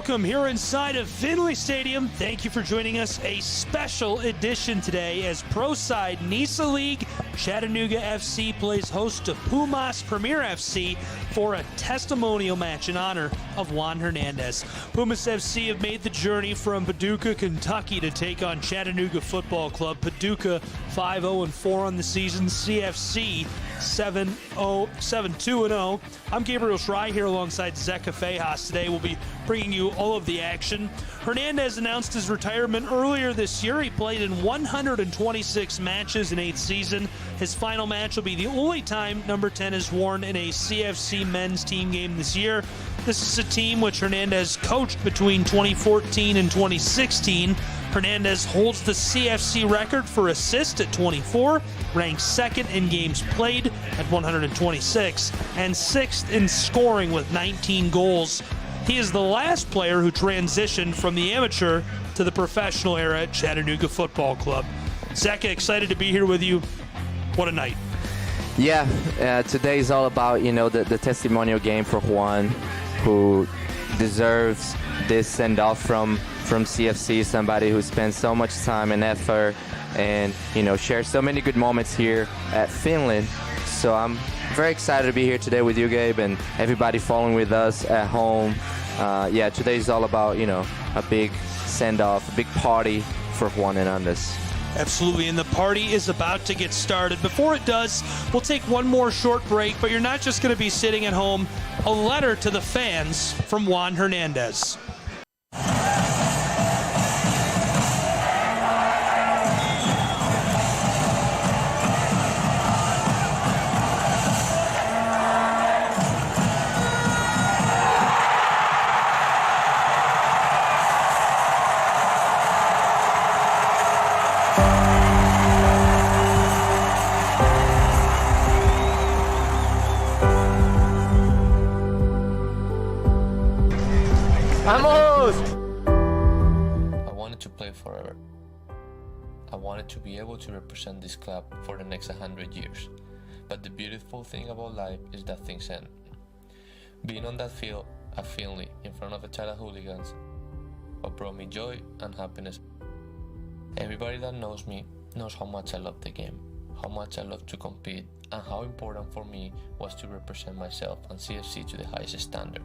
welcome here inside of Finley Stadium. Thank you for joining us. A special edition today as Pro Side NISA League Chattanooga FC plays host to Pumas Premier FC for a testimonial match in honor of Juan Hernandez. Pumas FC have made the journey from Paducah, Kentucky to take on Chattanooga Football Club. Paducah 5-0-4 on the season. CFC 7-2-0. I'm Gabriel Schrei here alongside Zeka Fejas. Today we'll be bringing you all of the action. Hernandez announced his retirement earlier this year. He played in 126 matches in 8th season. His final match will be the only time number 10 is worn in a CFC men's team game this year. This is a team which Hernandez coached between 2014 and 2016. Hernandez holds the CFC record for assists at 24, ranks second in games played at 126, and sixth in scoring with 19 goals. He is the last player who transitioned from the amateur to the professional era at Chattanooga Football Club. Zeka, excited to be here with you. What a night. Yeah, today is all about, the testimonial game for Juan, who deserves this send-off from CFC, somebody who spent so much time and effort and, shared so many good moments here at Finley. So I'm very excited to be here today with you, Gabe, and everybody following with us at home. Today is all about, a big send-off, a big party for Juan Hernandez. Absolutely, and the party is about to get started. Before it does, we'll take one more short break, but you're not just going to be sitting at home. A letter to the fans from Juan Hernandez. Vamos! I wanted to play forever. I wanted to be able to represent this club for the next 100 years. But the beautiful thing about life is that things end. Being on that field at Finley in front of a child of hooligans, what brought me joy and happiness. Everybody that knows me knows how much I love the game, how much I love to compete, and how important for me was to represent myself and CFC to the highest standard.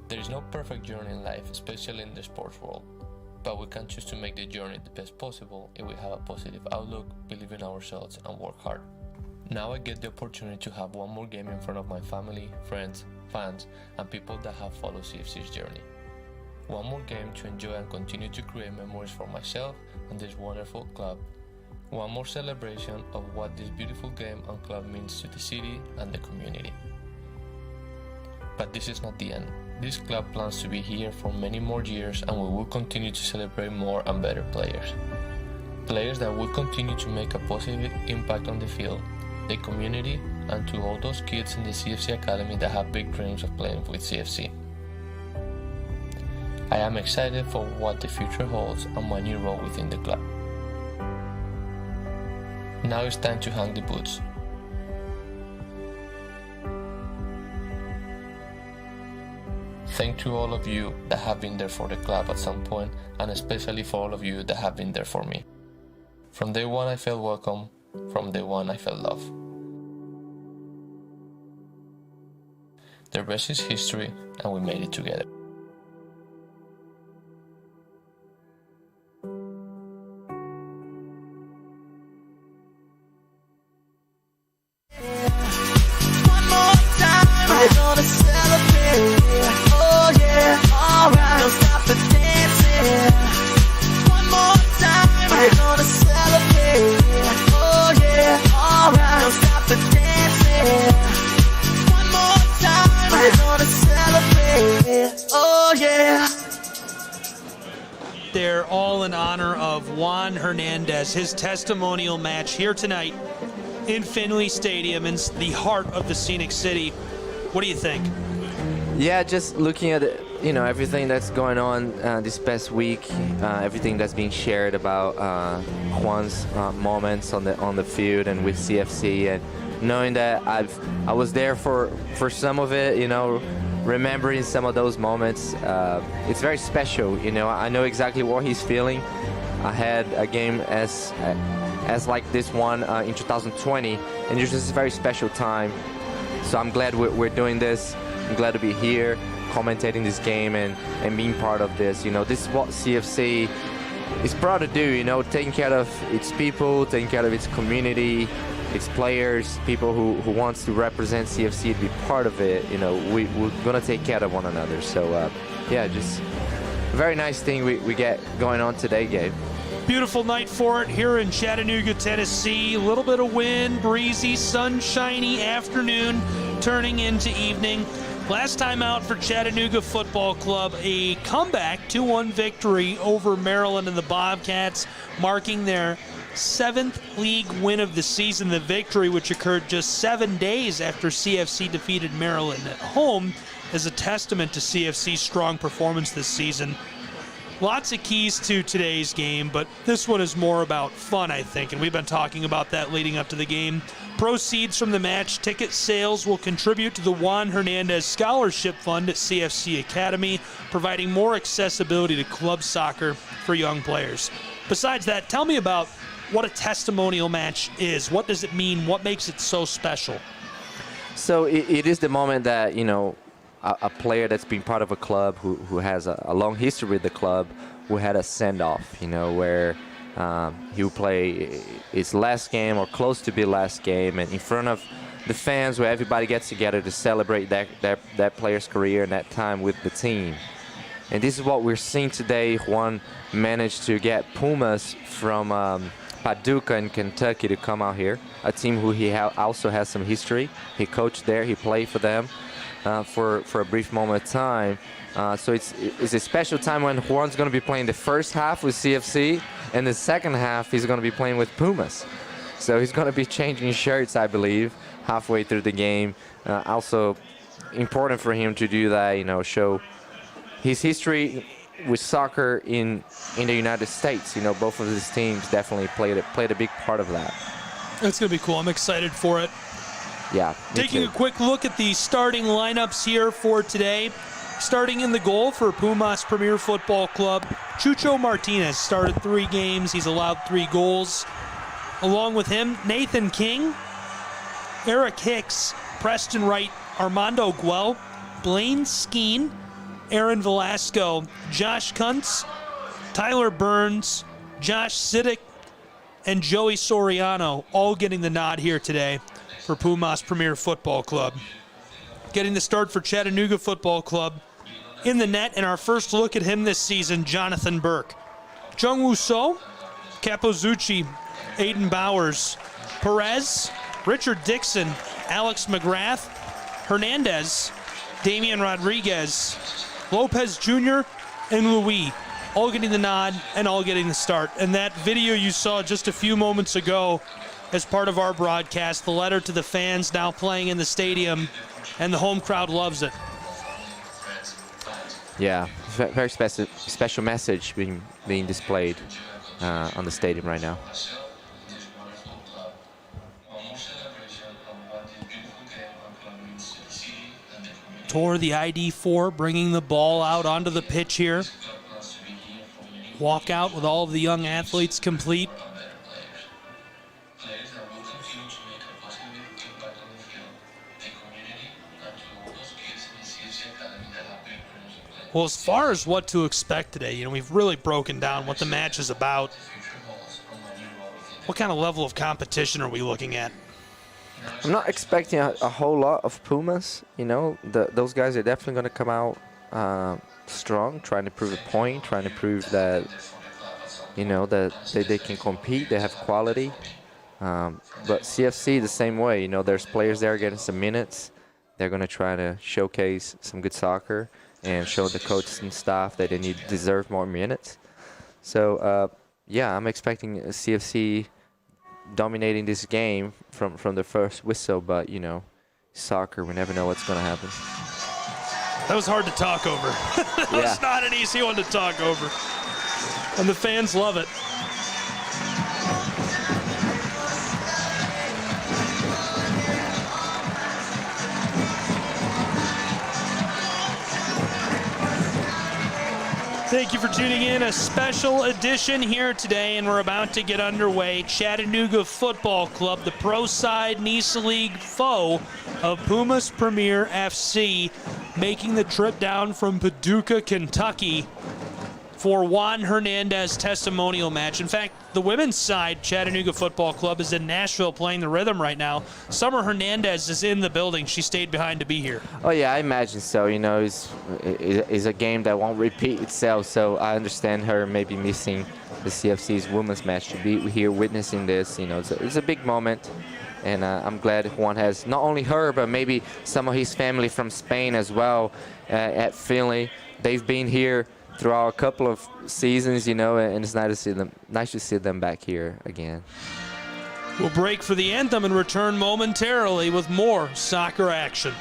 There is no perfect journey in life, especially in the sports world, but we can choose to make the journey the best possible if we have a positive outlook, believe in ourselves, and work hard. Now I get the opportunity to have one more game in front of my family, friends, fans, and people that have followed CFC's journey. One more game to enjoy and continue to create memories for myself and this wonderful club. One more celebration of what this beautiful game and club means to the city and the community. But this is not the end. This club plans to be here for many more years, and we will continue to celebrate more and better players. Players that will continue to make a positive impact on the field, the community, and to all those kids in the CFC Academy that have big dreams of playing with CFC. I am excited for what the future holds and my new role within the club. Now it's time to hang the boots. Thank to all of you that have been there for the club at some point, and especially for all of you that have been there for me. From day one I felt welcome, from day one I felt love. The rest is history, and we made it together. One more time, we're gonna celebrate. Oh yeah, alright, don't stop the dancing. One more time, we're gonna celebrate. Oh yeah, alright, don't stop the dancing. One more time, we're gonna celebrate. Oh yeah. They're all in honor of Juan Hernandez, his testimonial match here tonight in Finley Stadium in the heart of the scenic city. What do you think? Yeah, just looking at everything that's going on this past week, everything that's being shared about Juan's moments on the field and with CFC, and knowing that I was there for some of it, remembering some of those moments. It's very special, you know. I know exactly what he's feeling. I had a game as like this one in 2020, and it's just a very special time. So I'm glad we're doing this. I'm glad to be here, commentating this game and being part of this. You know, this is what CFC is proud to do, you know, taking care of its people, taking care of its community, its players, people who wants to represent CFC, to be part of it. You know, we're going to take care of one another. So, yeah, just a very nice thing we get going on today, Gabe. Beautiful night for it here in Chattanooga, Tennessee. A little bit of wind, breezy, sunshiny afternoon turning into evening. Last time out for Chattanooga Football Club, a comeback 2-1 victory over Maryland and the Bobcats, marking their 7th league win of the season. The victory, which occurred just 7 days after CFC defeated Maryland at home, is a testament to CFC's strong performance this season. Lots of keys to today's game, but this one is more about fun, I think, and we've been talking about that leading up to the game. Proceeds from the match ticket sales will contribute to the Juan Hernandez Scholarship Fund at CFC Academy, providing more accessibility to club soccer for young players. Besides that, tell me about what a testimonial match is. What does it mean? What makes it so special? So it is the moment that, you know, a player that's been part of a club who has a long history with the club, who had a send-off, you know, where he will play his last game or close to be last game, and in front of the fans, where everybody gets together to celebrate that player's career and that time with the team. And this is what we're seeing today. Juan managed to get Pumas from Paducah in Kentucky to come out here, a team who he also has some history. He coached there, he played for them for a brief moment of time. So it's a special time when Juan's going to be playing the first half with CFC, and the second half he's going to be playing with Pumas. So he's going to be changing shirts, I believe, halfway through the game. Also important for him to do that, you know, show his history with soccer in the United States. You know, both of his teams definitely played a big part of that. It's going to be cool. I'm excited for it. Yeah. Taking a quick look at the starting lineups here for today. Starting in the goal for Pumas Premier Football Club, Chucho Martinez started 3 games. He's allowed 3 goals. Along with him, Nathan King, Eric Hicks, Preston Wright, Armando Guel, Blaine Skeen, Aaron Velasco, Josh Kuntz, Tyler Burns, Josh Siddick, and Joey Soriano, all getting the nod here today for Pumas Premier Football Club. Getting the start for Chattanooga Football Club. In the net, and our first look at him this season, Jonathan Burke. Jungwoo So, Capozzucci, Aiden Bowers, Perez, Richard Dixon, Alex McGrath, Hernandez, Damian Rodriguez, Lopez Jr., and Louis, all getting the nod and all getting the start. And that video you saw just a few moments ago as part of our broadcast, the letter to the fans now playing in the stadium, and the home crowd loves it. Yeah, very special message being displayed on the stadium right now. Tore the ID4, bringing the ball out onto the pitch here. Walk out with all of the young athletes complete. Well, as far as what to expect today, you know, we've really broken down what the match is about. What kind of level of competition are we looking at? I'm not expecting a whole lot of Pumas. You know, those guys are definitely going to come out strong, trying to prove a point, trying to prove that, you know, that they can compete, they have quality. But CFC the same way. You know, there's players there getting some minutes. They're going to try to showcase some good soccer and show the coaches and staff that they deserve more minutes. So, yeah, I'm expecting CFC dominating this game from the first whistle, but, you know, soccer, we never know what's going to happen. That was hard to talk over. That was not an easy one to talk over. And the fans love it. Thank you for tuning in. A special edition here today, and we're about to get underway. Chattanooga Football Club, the pro side NISA League foe of Pumas Premier FC, making the trip down from Paducah, Kentucky for Juan Hernandez testimonial match. In fact, the women's side, Chattanooga Football Club, is in Nashville playing the Rhythm right now. Summer Hernandez is in the building. She stayed behind to be here. Oh yeah, I imagine so. You know, it's a game that won't repeat itself, so I understand her maybe missing the CFC's women's match to be here witnessing this. You know, it's a big moment, and I'm glad Juan has not only her, but maybe some of his family from Spain as well at Finley. They've been here throughout a couple of seasons, you know, and it's nice to see them back here again. We'll break for the anthem and return momentarily with more soccer action.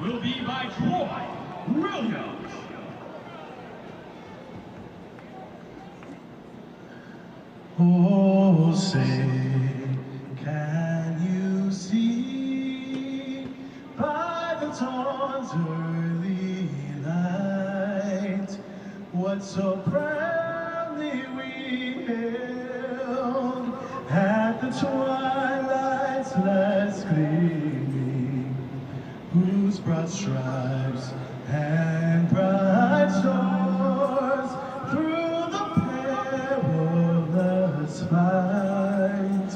Will be by Juan Williams. Oh, say, can you see by the dawn's early light what so proudly we hailed at the twilight's last gleaming, whose broad stripes and bright stars through the perilous fight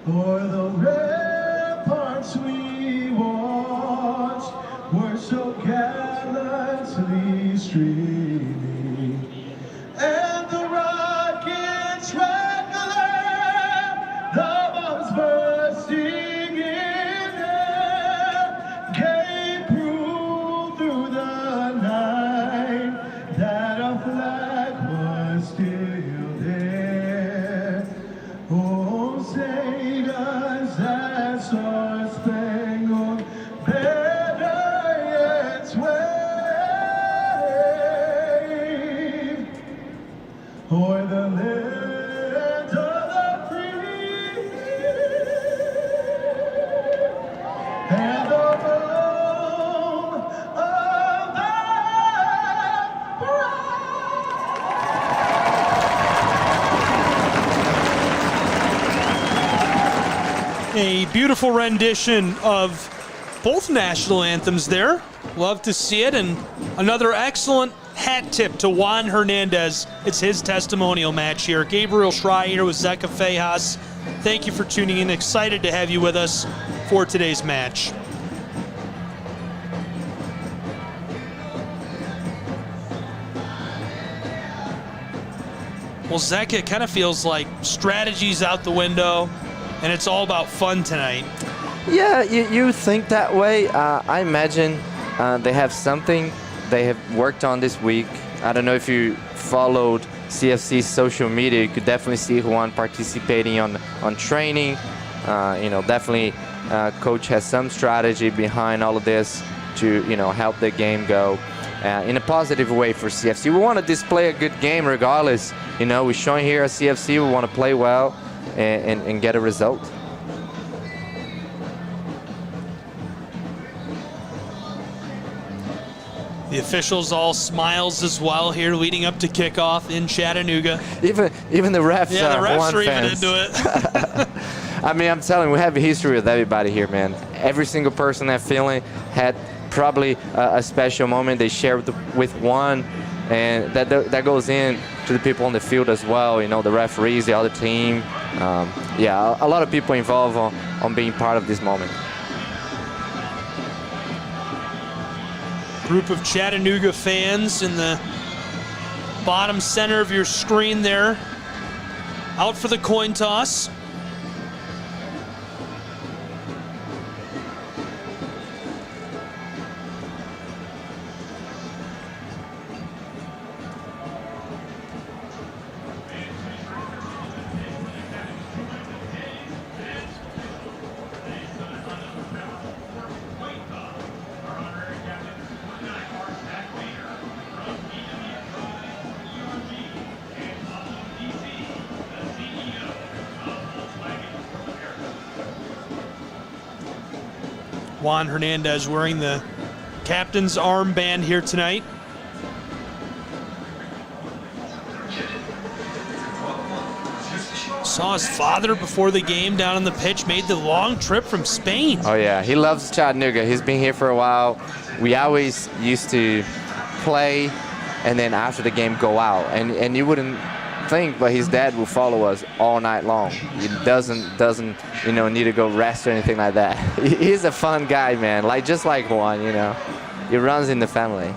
o'er the ramparts we watched were so gallantly streaming, and the rockets red glare, the bombs bursting in air, gave proof through the night that our flag was still there. Oh, say does that star-spangled banner yet wave o'er the land of the free and the home of the brave. A beautiful rendition of both national anthems there. Love to see it. And another excellent hat tip to Juan Hernandez. It's his testimonial match here. Gabriel Schreier with Zeka Fejas. Thank you for tuning in. Excited to have you with us for today's match. Well, Zeka, it kind of feels like strategy's out the window, and it's all about fun tonight. Yeah, you think that way. I imagine they have something they have worked on this week. I don't know if you followed CFC's social media. You could definitely see Juan participating on training. You know, definitely coach has some strategy behind all of this to, you know, help the game go in a positive way for CFC. We want to display a good game regardless. You know, we're showing here at CFC we want to play well and get a result. The officials all smiles as well here leading up to kickoff in Chattanooga. Even the refs, yeah, the refs are even fans. into it. I mean, I'm telling you, we have a history with everybody here, man. Every single person at Finley had probably a special moment they shared with one, and that goes in to the people on the field as well. You know, the referees, the other team. Yeah, a lot of people involved on being part of this moment. Group of Chattanooga fans in the bottom center of your screen there, out for the coin toss. Juan Hernandez wearing the captain's armband here tonight. Saw his father before the game down on the pitch, made the long trip from Spain. Oh yeah, he loves Chattanooga. He's been here for a while. We always used to play and then after the game go out. And you wouldn't think, but his dad will follow us all night long. He doesn't you know, need to go rest or anything like that. He's a fun guy, man. Just like Juan, you know. He runs in the family.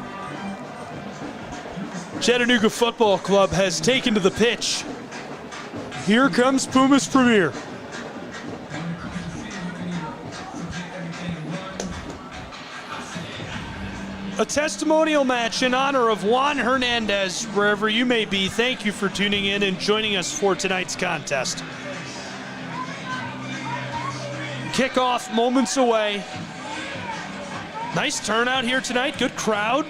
Chattanooga Football Club has taken to the pitch. Here comes Pumas Premier. A testimonial match in honor of Juan Hernandez, wherever you may be. Thank you for tuning in and joining us for tonight's contest. Kickoff moments away. Nice turnout here tonight, good crowd.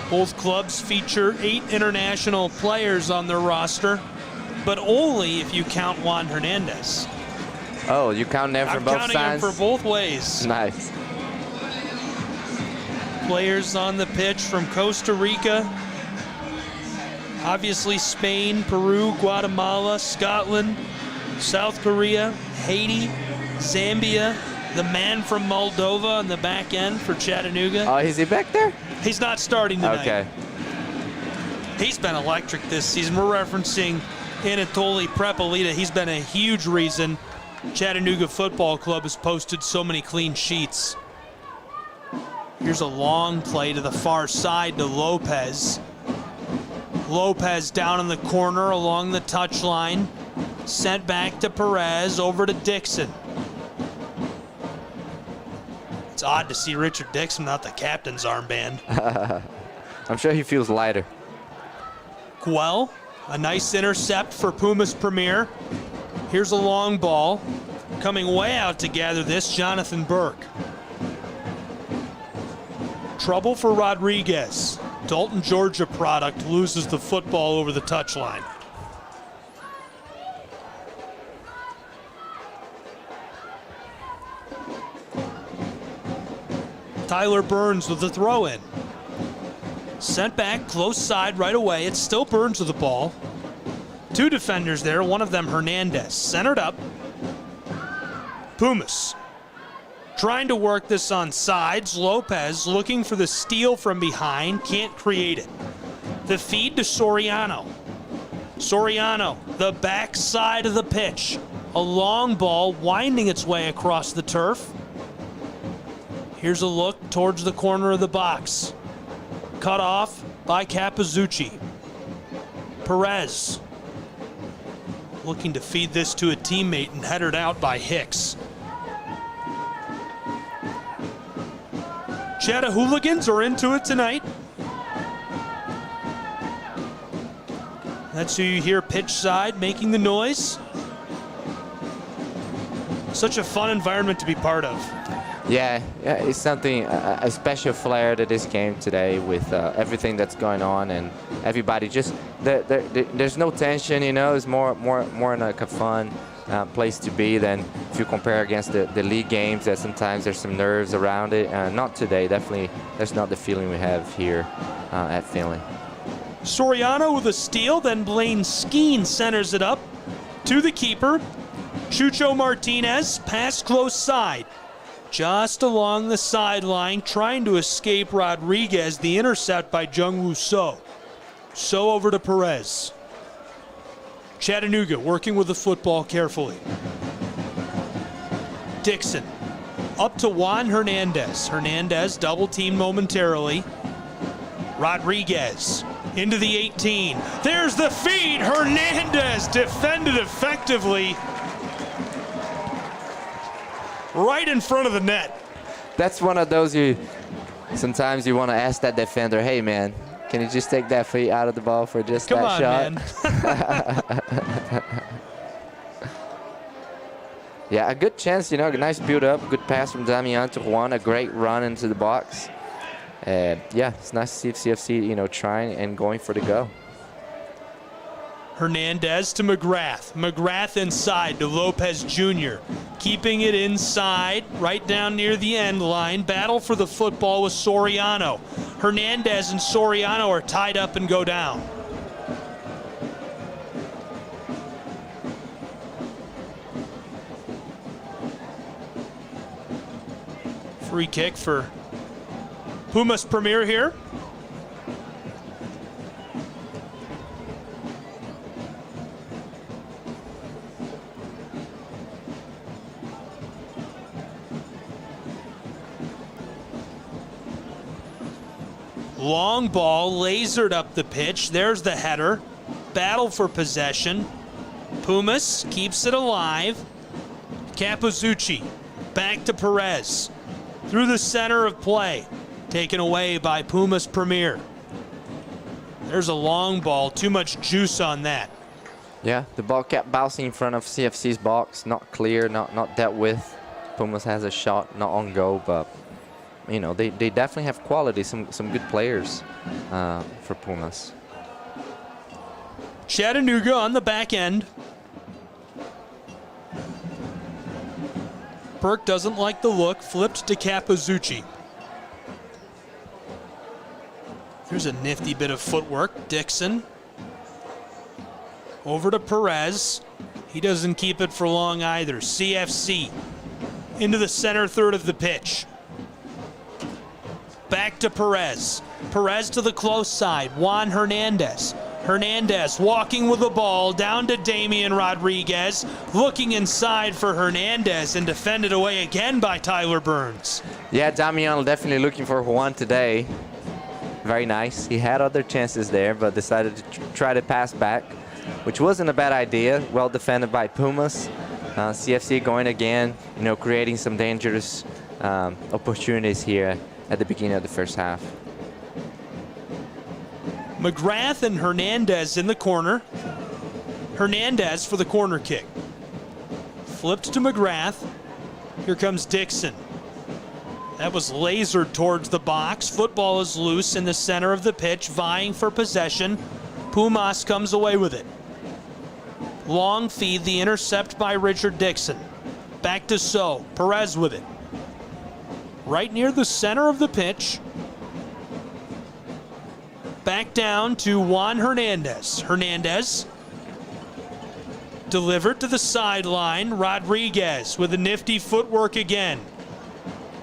Both clubs feature 8 international players on their roster, but only if you count Juan Hernandez. Oh, you count them from both sides? I'm counting them for both ways. Nice. Players on the pitch from Costa Rica, obviously Spain, Peru, Guatemala, Scotland, South Korea, Haiti, Zambia, the man from Moldova on the back end for Chattanooga. Oh, is he back there? He's not starting tonight. Okay. He's been electric this season. We're referencing Anatoly Prepolita. He's been a huge reason Chattanooga Football Club has posted so many clean sheets. Here's a long play to the far side to Lopez. Lopez down in the corner along the touchline. Sent back to Perez, over to Dixon. It's odd to see Richard Dixon without the captain's armband. I'm sure he feels lighter. Well, a nice intercept for Pumas Premier. Here's a long ball. Coming way out to gather this, Jonathan Burke. Trouble for Rodriguez. Dalton, Georgia product, loses the football over the touchline. Tyler Burns with the throw-in. Sent back, close side right away. It's still Burns with the ball. 2 defenders there, one of them Hernandez. Centered up. Pumas trying to work this on sides. Lopez looking for the steal from behind. Can't create it. The feed to Soriano. Soriano, the back side of the pitch. A long ball winding its way across the turf. Here's a look towards the corner of the box. Cut off by Capizzucci. Perez looking to feed this to a teammate and headed out by Hicks. Chattahooligans are into it tonight. That's who you hear pitch side making the noise. Such a fun environment to be part of. Yeah, it's something, a special flair to this game today with everything that's going on and everybody just, there's no tension, you know, it's more like a fun place to be than if you compare against the league games, that sometimes there's some nerves around it. Not today. Definitely, that's not the feeling we have here at Finley. Soriano with a steal, then Blaine Skeen centers it up to the keeper. Chucho Martinez, pass close side. Just along the sideline, trying to escape Rodriguez. The intercept by Jung-Woo So. So over to Perez. Chattanooga working with the football carefully. Dixon up to Juan Hernandez. Hernandez double teamed momentarily. Rodriguez into the 18. There's the feed. Hernandez defended effectively. Right in front of the net. That's one of those sometimes you want to ask that defender, hey man, can you just take that feet out of the ball for just Come that on, shot? man. Yeah, a good chance, a nice build up, good pass from Damian to Juan, a great run into the box. Yeah, it's nice to see CFC, trying and going for the go. Hernandez to McGrath. McGrath inside to Lopez Jr. Keeping it inside, right down near the end line. Battle for the football with Soriano. Hernandez and Soriano are tied up and go down. Free kick for Pumas Premier here. Long ball lasered up the pitch. There's the header. Battle for possession. Pumas keeps it alive. Capuzzucci back to Perez. Through the center of play. Taken away by Pumas Premier. There's a long ball. Too much juice on that. Yeah, the ball kept bouncing in front of CFC's box. Not clear, not dealt with. Pumas has a shot, not on goal, but they definitely have quality, some good players for Pumas. Chattanooga on the back end. Burke doesn't like the look, flipped to Capuzzucci. There's a nifty bit of footwork. Dixon over to Perez. He doesn't keep it for long either. CFC into the center third of the pitch. Back to Perez. Perez to the close side. Juan Hernandez. Hernandez walking with the ball down to Damian Rodriguez. Looking inside for Hernandez and defended away again by Tyler Burns. Yeah, Damian definitely looking for Juan today. Very nice. He had other chances there, but decided to try to pass back, which wasn't a bad idea. Well defended by Pumas. CFC going again, creating some dangerous opportunities here at the beginning of the first half. McGrath and Hernandez in the corner. Hernandez for the corner kick. Flipped to McGrath. Here comes Dixon. That was lasered towards the box. Football is loose in the center of the pitch, vying for possession. Pumas comes away with it. Long feed, the intercept by Richard Dixon. Back to So. Perez with it. Right near the center of the pitch. Back down to Juan Hernandez. Hernandez delivered to the sideline. Rodriguez with a nifty footwork again.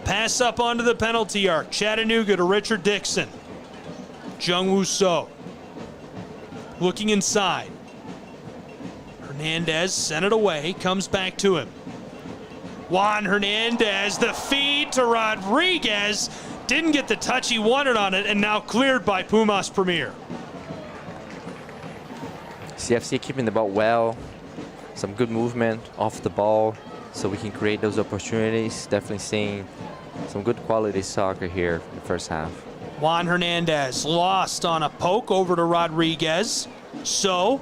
Pass up onto the penalty arc. Chattanooga to Richard Dixon. Jung-Woo So. Looking inside. Hernandez sent it away. Comes back to him. Juan Hernandez, the feed to Rodriguez. Didn't get the touch he wanted on it, and now cleared by Pumas Premier. CFC keeping the ball well. Some good movement off the ball so we can create those opportunities. Definitely seeing some good quality soccer here in the first half. Juan Hernandez lost on a poke over to Rodriguez. So,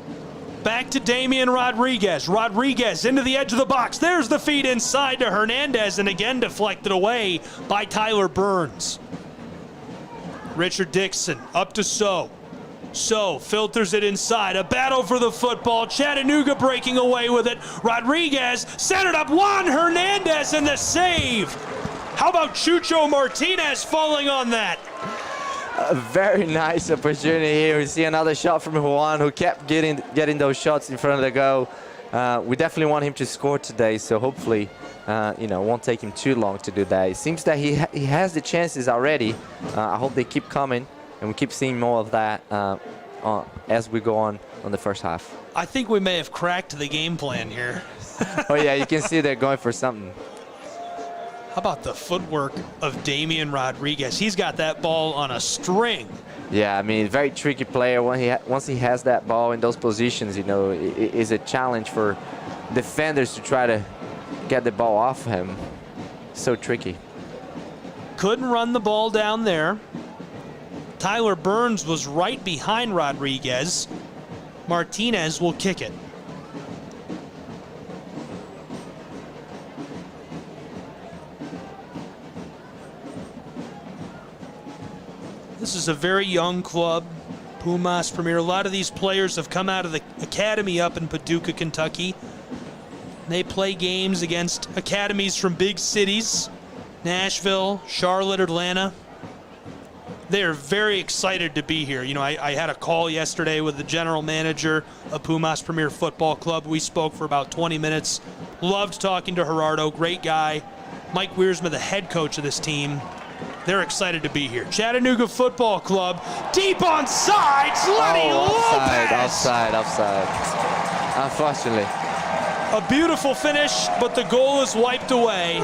back to Damian Rodriguez. Rodriguez into the edge of the box. There's the feed inside to Hernandez, and again deflected away by Tyler Burns. Richard Dixon up to So. So, filters it inside. A battle for the football. Chattanooga breaking away with it. Rodriguez centered up. Juan Hernandez and the save. How about Chucho Martinez falling on that? A very nice opportunity here. We see another shot from Juan, who kept getting those shots in front of the goal. We definitely want him to score today, so hopefully, won't take him too long to do that. It seems that he has the chances already. I hope they keep coming, and we keep seeing more of that as we go on the first half. I think we may have cracked the game plan here. Oh yeah, you can see they're going for something. How about the footwork of Damian Rodriguez? He's got that ball on a string. Yeah, I mean, very tricky player. Once he has that ball in those positions, it is a challenge for defenders to try to get the ball off him. So tricky. Couldn't run the ball down there. Tyler Burns was right behind Rodriguez. Martinez will kick it. This is a very young club, Pumas Premier. A lot of these players have come out of the academy up in Paducah, Kentucky. They play games against academies from big cities, Nashville, Charlotte, Atlanta. They are very excited to be here. I had a call yesterday with the general manager of Pumas Premier Football Club. We spoke for about 20 minutes. Loved talking to Gerardo, great guy. Mike Wiersma, the head coach of this team. They're excited to be here. Chattanooga Football Club, deep on sides, Lenny Lopez. Offside. Unfortunately. A beautiful finish, but the goal is wiped away.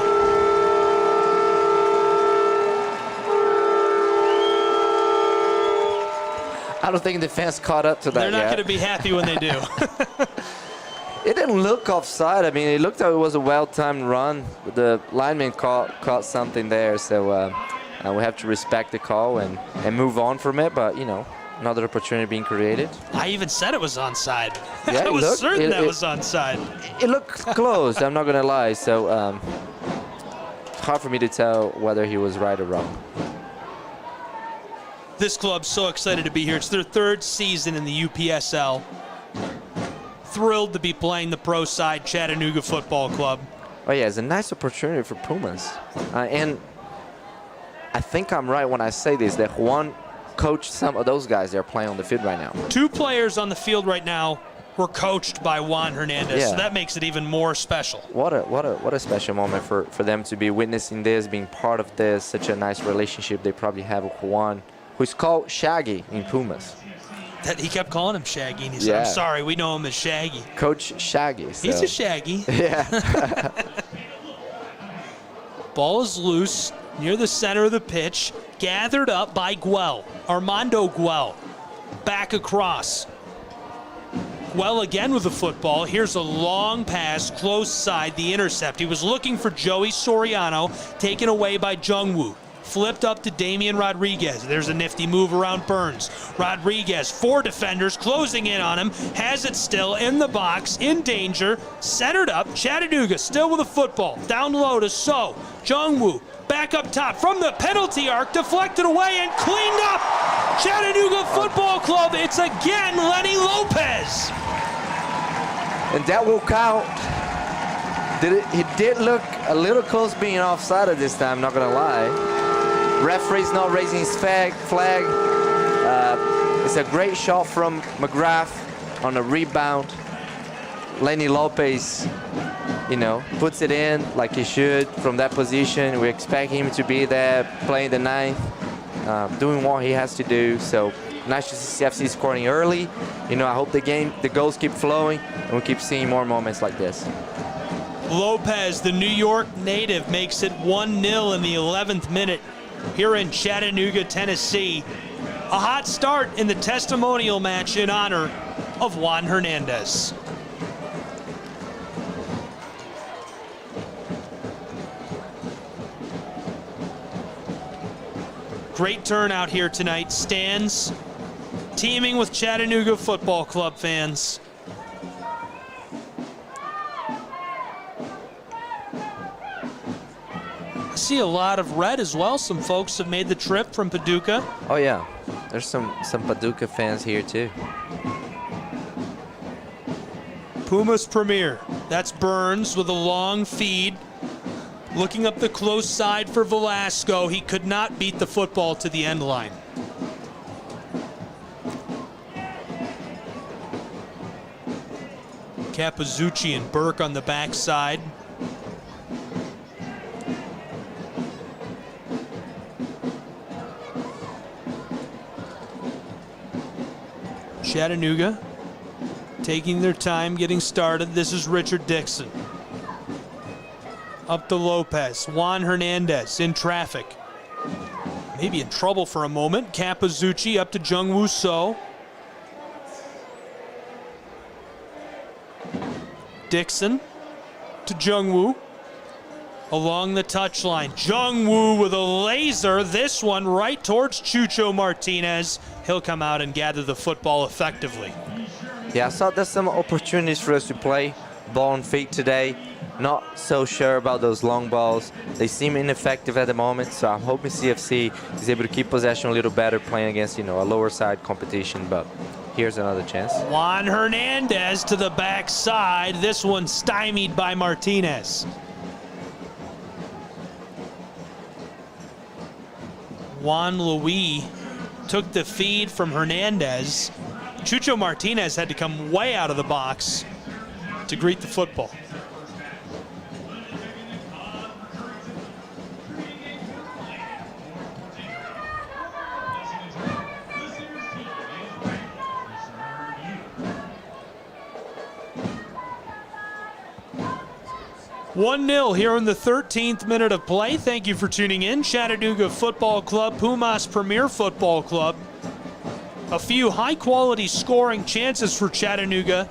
I don't think the fans caught up to that They're not yet. going to be happy when they do. It didn't look offside. I mean, it looked like it was a well-timed run. The lineman caught something there, so we have to respect the call and move on from it. But, another opportunity being created. I even said it was onside. Yeah, I was certain that was onside. It looked close, I'm not going to lie. So it's hard for me to tell whether he was right or wrong. This club's so excited to be here. It's their third season in the UPSL. Thrilled to be playing the pro side, Chattanooga Football Club. Oh, yeah, it's a nice opportunity for Pumas. And I think I'm right when I say this, that Juan coached some of those guys that are playing on the field right now. 2 players on the field right now were coached by Juan Hernandez, so that makes it even more special. What a special moment for them to be witnessing this, being part of this, such a nice relationship they probably have with Juan, who's called Shaggy in Pumas. That he kept calling him Shaggy, and he said, I'm sorry, we know him as Shaggy. Coach Shaggy. So. He's a Shaggy. Yeah. Ball is loose near the center of the pitch, gathered up by Guel, Armando Guel. Back across. Guel again with the football. Here's a long pass, close side, the intercept. He was looking for Joey Soriano, taken away by Jungwoo. Flipped up to Damian Rodriguez. There's a nifty move around Burns. Rodriguez, 4 defenders closing in on him. Has it still in the box, in danger. Centered up. Chattanooga still with the football. Down low to So. Jungwoo back up top from the penalty arc. Deflected away and cleaned up. Chattanooga Football Club. It's again Lenny Lopez. And that will count. He did look a little close being offside at this time, not going to lie. Referee's not raising his flag. It's a great shot from McGrath on a rebound. Lenny Lopez, puts it in like he should from that position. We expect him to be there, playing the 9th, doing what he has to do. So nice to see CFC scoring early. I hope the goals keep flowing, and we keep seeing more moments like this. Lopez, the New York native, makes it 1-0 in the 11th minute here in Chattanooga, Tennessee. A hot start in the testimonial match in honor of Juan Hernandez. Great turnout here tonight. Stands teeming with Chattanooga Football Club fans. I see a lot of red as well. Some folks have made the trip from Paducah. Oh, yeah. There's some Paducah fans here too. Pumas premier. That's Burns with a long feed. Looking up the close side for Velasco. He could not beat the football to the end line. Capizzucci and Burke on the backside. Chattanooga taking their time getting started. This is Richard Dixon. Up to Lopez. Juan Hernandez in traffic. Maybe in trouble for a moment. Capizzucci up to Jungwoo So. Dixon to Jungwoo. Along the touchline. Jungwoo with a laser. This one right towards Chucho Martinez. He'll come out and gather the football effectively. Yeah, I saw there's some opportunities for us to play ball and feet today. Not so sure about those long balls. They seem ineffective at the moment, so I'm hoping CFC is able to keep possession a little better playing against, a lower side competition, but here's another chance. Juan Hernandez to the backside. This one stymied by Martinez. Juan Louis took the feed from Hernandez. Chucho Martinez had to come way out of the box to greet the football. "1-0 here in the 13th minute of play. Thank you for tuning in. Chattanooga Football Club, Pumas Premier Football Club. A few high-quality scoring chances for Chattanooga.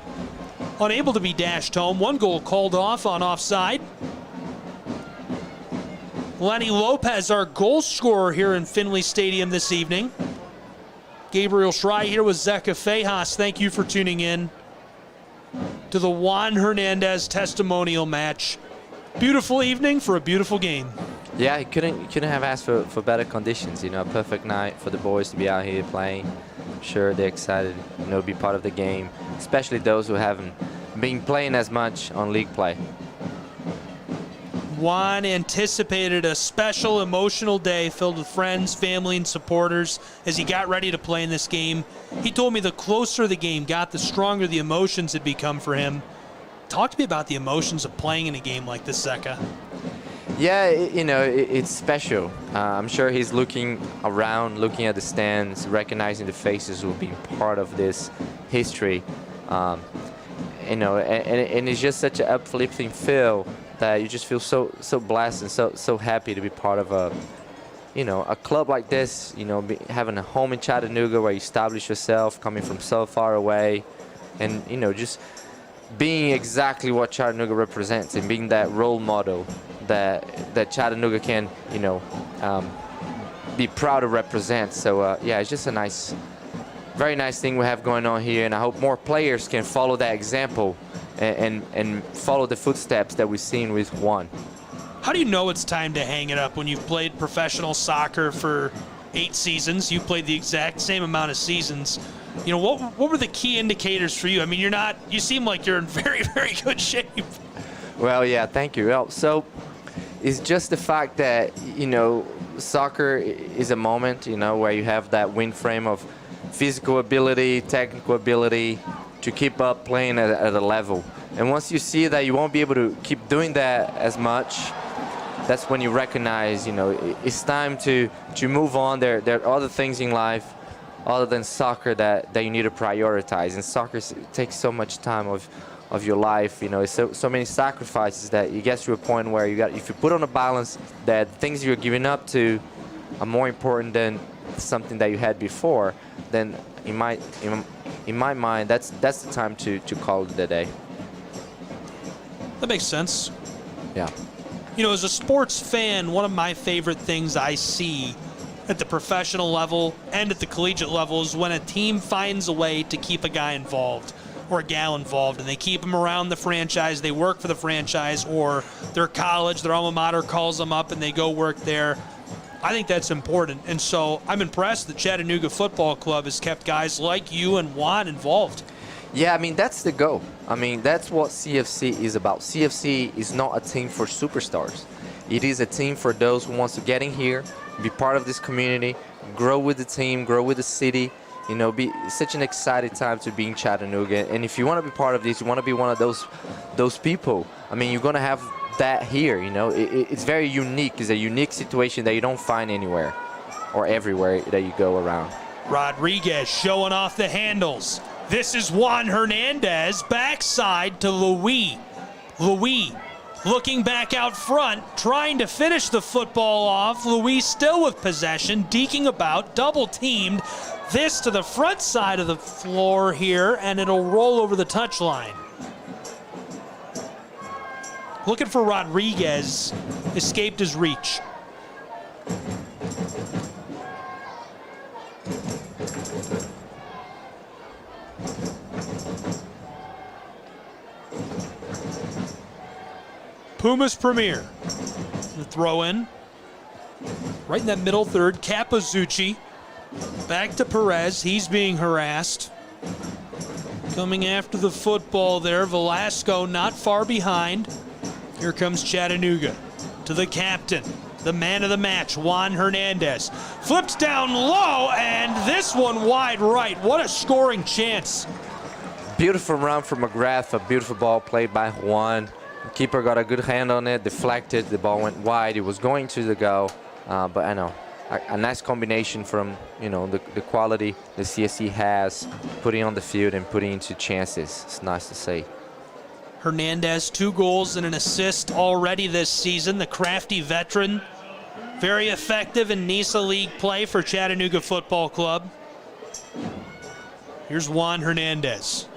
Unable to be dashed home. One goal called off on offside. Lenny Lopez, our goal scorer here in Finley Stadium this evening. Gabriel Schrei here with Zeka Fejas. Thank you for tuning in to the Juan Hernandez testimonial match. Beautiful evening for a beautiful game. Yeah, you couldn't have asked for better conditions. A perfect night for the boys to be out here playing. I'm sure they're excited, to be part of the game, especially those who haven't been playing as much on league play. Juan anticipated a special, emotional day filled with friends, family, and supporters as he got ready to play in this game. He told me the closer the game got, the stronger the emotions had become for him. Talk to me about the emotions of playing in a game like this, Zeka. Yeah, it's special. I'm sure he's looking around, looking at the stands, recognizing the faces who have been part of this history. And it's just such an uplifting feel that you just feel so blessed and so happy to be part of a club like this. Having a home in Chattanooga where you establish yourself, coming from so far away, and just being exactly what Chattanooga represents and being that role model that Chattanooga can be proud to represent. So yeah, it's just a very nice thing we have going on here, and I hope more players can follow that example and follow the footsteps that we've seen with Juan. How do you know it's time to hang it up when you've played professional soccer for 8 seasons? You played the exact same amount of seasons. What were the key indicators for you? I mean, you seem like you're in very, very good shape. Well, yeah, thank you. Well, so it's just the fact that, soccer is a moment, where you have that wind frame of physical ability, technical ability to keep up playing at a level. And once you see that you won't be able to keep doing that as much, that's when you recognize, it's time to move on. There are other things in life other than soccer that you need to prioritize. And soccer takes so much time of your life, it's so many sacrifices that you get to a point where if you put on a balance that things you're giving up to are more important than something that you had before, then in my mind, that's the time to call it a day. That makes sense. Yeah. As a sports fan, one of my favorite things I see at the professional level and at the collegiate level is when a team finds a way to keep a guy involved or a gal involved, and they keep them around the franchise, they work for the franchise, or their college, their alma mater calls them up and they go work there. I think that's important. And so I'm impressed that Chattanooga Football Club has kept guys like you and Juan involved. Yeah, I mean, that's the goal. I mean, that's what CFC is about. CFC is not a team for superstars. It is a team for those who wants to get in here, be part of this community, grow with the team, grow with the city. You know, it's such an exciting time to be in Chattanooga. And if you want to be part of this, you want to be one of those people. I mean, you're going to have that here, you know. It's very unique. It's a unique situation that you don't find anywhere or everywhere that you go around. Rodriguez showing off the handles. This is Juan Hernandez, backside to Louis. Louis looking back out front, trying to finish the football off. Louis still with possession, deking about, double teamed. This to the front side of the floor here, and it'll roll over the touchline. Looking for Rodriguez, escaped his reach. Pumas Premier. The throw in. Right in that middle third. Capizzucci. Back to Perez. He's being harassed. Coming after the football there. Velasco not far behind. Here comes Chattanooga. To the captain. The man of the match, Juan Hernandez. Flipped down low, and this one wide right. What a scoring chance. Beautiful run from McGrath. A beautiful ball played by Juan. The keeper got a good hand on it, deflected, the ball went wide. It was going to the goal, but I know a nice combination from, you know, the quality the CSC has, putting on the field and putting into chances. It's nice to see. Hernandez, 2 goals and an assist already this season. The crafty veteran, very effective in NISA League play for Chattanooga Football Club. Here's Juan Hernandez.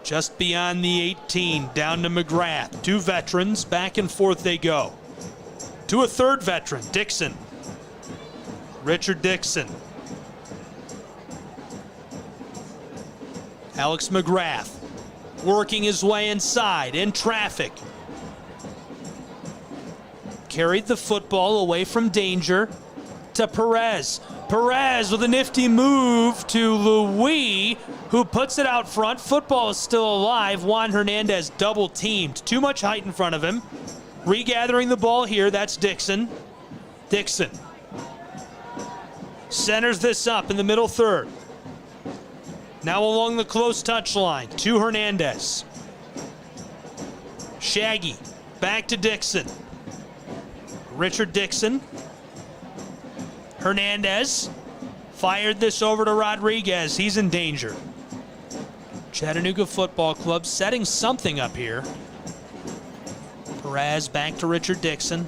Just beyond the 18, down to McGrath. 2 veterans, back and forth they go. To a third veteran, Dixon. Richard Dixon. Alex McGrath working his way inside, in traffic. Carried the football away from danger to Perez. Perez with a nifty move to Louis, who puts it out front. Football is still alive. Juan Hernandez double teamed. Too much height in front of him. Regathering the ball here, that's Dixon. Dixon centers this up in the middle third. Now along the close touchline to Hernandez. Shaggy back to Dixon. Richard Dixon. Hernandez fired this over to Rodriguez. He's in danger. Chattanooga Football Club setting something up here. Perez back to Richard Dixon.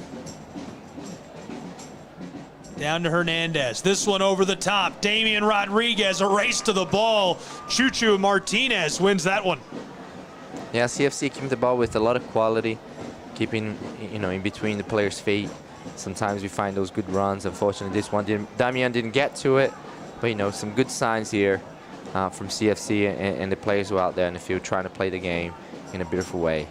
Down to Hernandez. This one over the top. Damian Rodriguez, a race to the ball. Chuchu Martinez wins that one. Yeah, CFC keeping the ball with a lot of quality, keeping, you know, in between the players' feet. Sometimes we find those good runs. Unfortunately, this one Damian didn't get to it, but, you know, some good signs here from CFC and the players who are out there in the field trying to play the game in a beautiful way.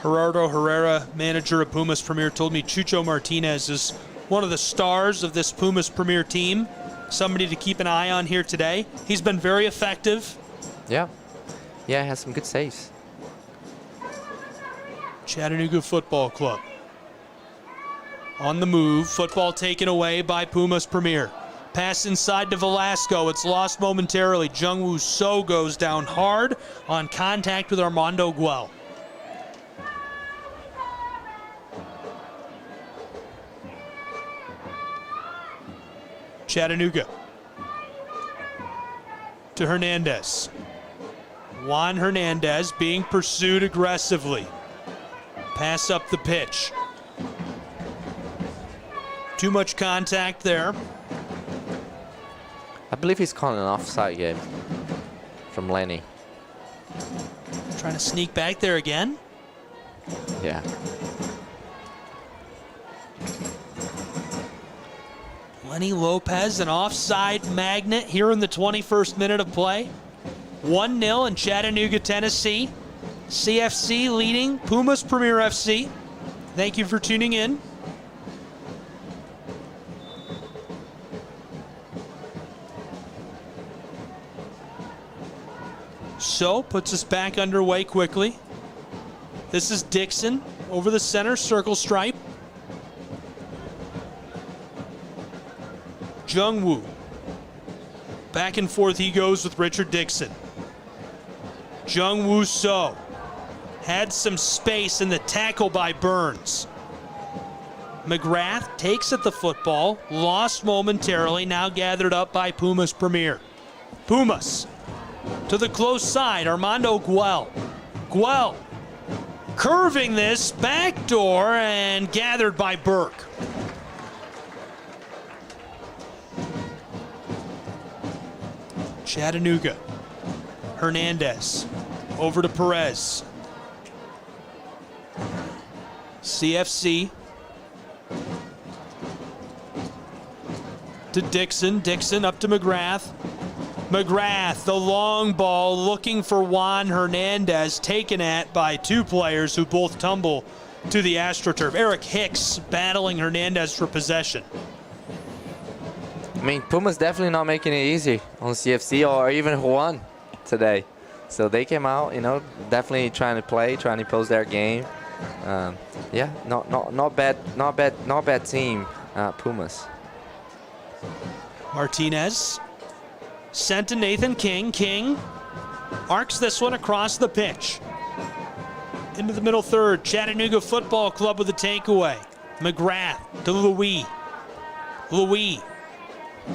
Gerardo Herrera, manager of Pumas Premier, told me Chucho Martinez is one of the stars of this Pumas Premier team. Somebody to keep an eye on here today. He's been very effective. Yeah, he has some good saves. Chattanooga Football Club. On the move, football taken away by Pumas Premier. Pass inside to Velasco. It's lost momentarily. Jungwoo So goes down hard on contact with Armando Guel. Chattanooga to Hernandez. Juan Hernandez being pursued aggressively. Pass up the pitch. Too much contact there. I believe he's calling an offside game from Lenny. Trying to sneak back there again. Yeah. Lenny Lopez, an offside magnet here in the 21st minute of play. 1-0 in Chattanooga, Tennessee. CFC leading Pumas Premier FC. Thank you for tuning in. So puts us back underway quickly. This is Dixon over the center circle stripe. Jungwoo. Back and forth he goes with Richard Dixon. Jungwoo So had some space in the tackle by Burns. McGrath takes at the football, lost momentarily, now gathered up by Pumas Premier. Pumas to the close side, Armando Guel. Guel curving this backdoor and gathered by Burke. Chattanooga. Hernandez over to Perez. CFC to Dixon. Dixon up to McGrath. McGrath, the long ball, looking for Juan Hernandez, taken at by two players who both tumble to the AstroTurf. Eric Hicks battling Hernandez for possession. I mean, Puma's definitely not making it easy on CFC or even Juan today. So they came out, definitely trying to play, trying to pose their game. Yeah, not bad team, Pumas. Martinez sent to Nathan King. King arcs this one across the pitch. Into the middle third, Chattanooga Football Club with a takeaway. McGrath to Louis. Louis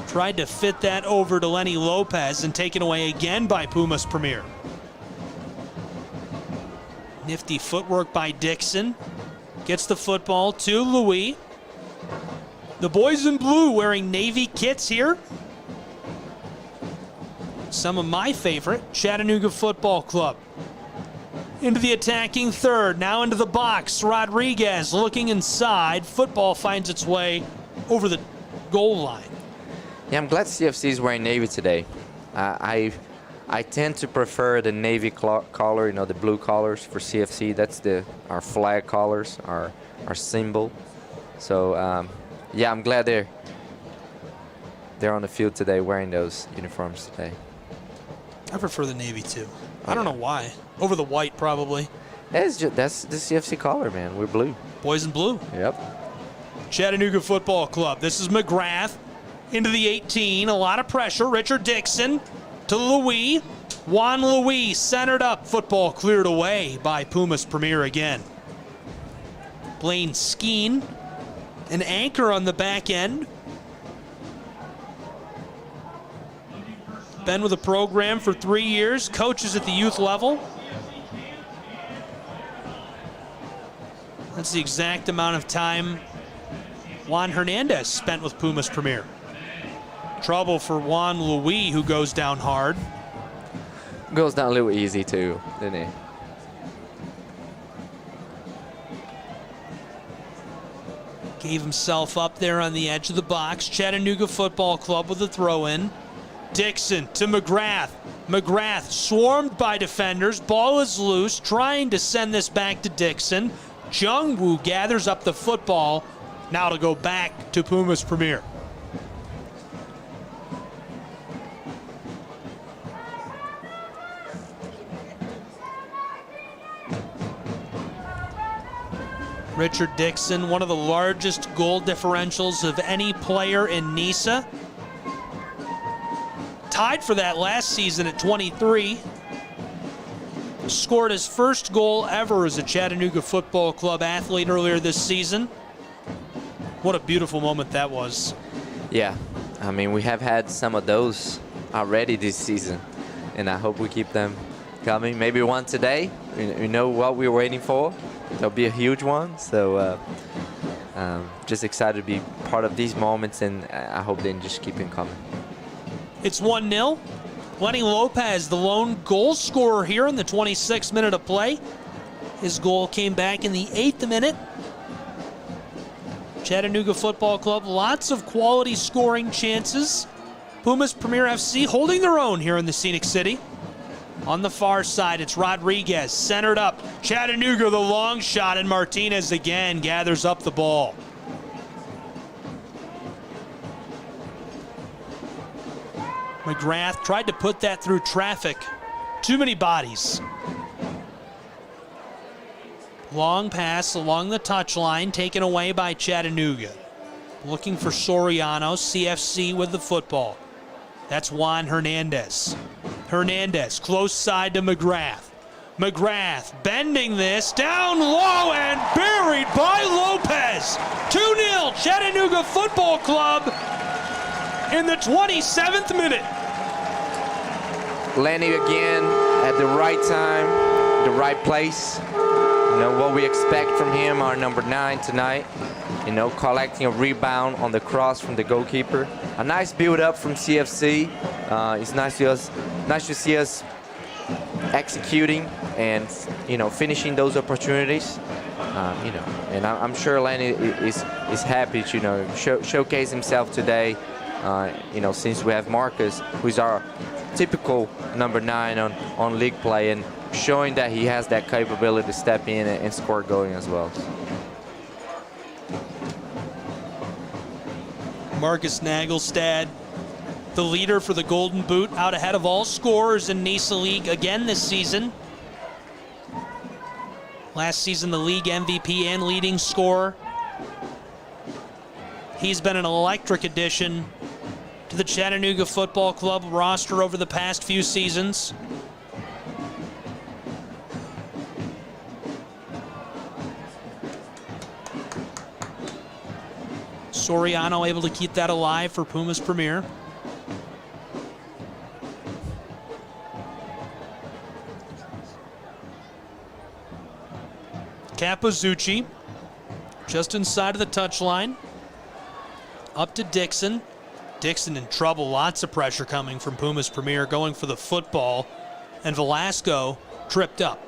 tried to fit that over to Lenny Lopez and taken away again by Pumas Premier. Nifty footwork by Dixon. Gets the football to Louis. The boys in blue wearing Navy kits here. Some of my favorite, Chattanooga Football Club. Into the attacking third, now into the box. Rodriguez looking inside. Football finds its way over the goal line. Yeah, I'm glad CFC is wearing Navy today. I tend to prefer the Navy color, the blue colors for CFC. That's our flag colors, our symbol. So, yeah, I'm glad they're on the field today wearing those uniforms today. I prefer the Navy too. I don't know why. Over the white, probably. That's the CFC color, man. We're blue. Boys in blue. Yep. Chattanooga Football Club. This is McGrath into the 18. A lot of pressure. Richard Dixon to Louis. Juan Louis centered up. Football cleared away by Pumas Premier again. Blaine Skeen, an anchor on the back end. Been with the program for 3 years. Coaches at the youth level. That's the exact amount of time Juan Hernandez spent with Pumas Premier. Trouble for Juan Louis, who goes down hard. Goes down a little easy too, didn't he? Gave himself up there on the edge of the box. Chattanooga Football Club with a throw-in. Dixon to McGrath. McGrath swarmed by defenders. Ball is loose, trying to send this back to Dixon. Jungwoo gathers up the football. Now to go back to Pumas Premier. Richard Dixon, one of the largest goal differentials of any player in NISA. Tied for that last season at 23. Scored his first goal ever as a Chattanooga Football Club athlete earlier this season. What a beautiful moment that was. Yeah, I mean, we have had some of those already this season, and I hope we keep them coming. Maybe one today. You know what we're waiting for. There'll be a huge one. So just excited to be part of these moments, and I hope they just keep it coming. It's 1-0. Lenny Lopez, the lone goal scorer here in the 26th minute of play. His goal came back in the 8th minute. Chattanooga Football Club, lots of quality scoring chances. Pumas Premier FC holding their own here in the Scenic City. On the far side, it's Rodriguez, centered up. Chattanooga, the long shot, and Martinez again gathers up the ball. McGrath tried to put that through traffic Too many bodies. Long pass along the touchline, taken away by Chattanooga. Looking for Soriano, CFC with the football. That's Juan Hernandez. Hernandez, close side to McGrath. McGrath bending this, down low and buried by Lopez. 2-0 Chattanooga Football Club in the 27th minute. Lenny again at the right time, the right place. You know what we expect from him, our number 9 tonight. You know, collecting a rebound on the cross from the goalkeeper. A nice build-up from CFC. It's nice to see us executing and, you know, finishing those opportunities. You know, and I'm sure Lenny is happy to, you know, showcase himself today. You know, since we have Marcus, who's our typical number 9 on league play, and showing that he has that capability to step in and score going as well. Marcus Nagelstad, the leader for the Golden Boot, out ahead of all scorers in NISA League again this season. Last season, the league MVP and leading scorer. He's been an electric addition to the Chattanooga Football Club roster over the past few seasons. Soriano able to keep that alive for Pumas Premier. Capozzucci just inside of the touchline. Up to Dixon. Dixon in trouble, lots of pressure coming from Pumas Premier, going for the football, and Velasco tripped up.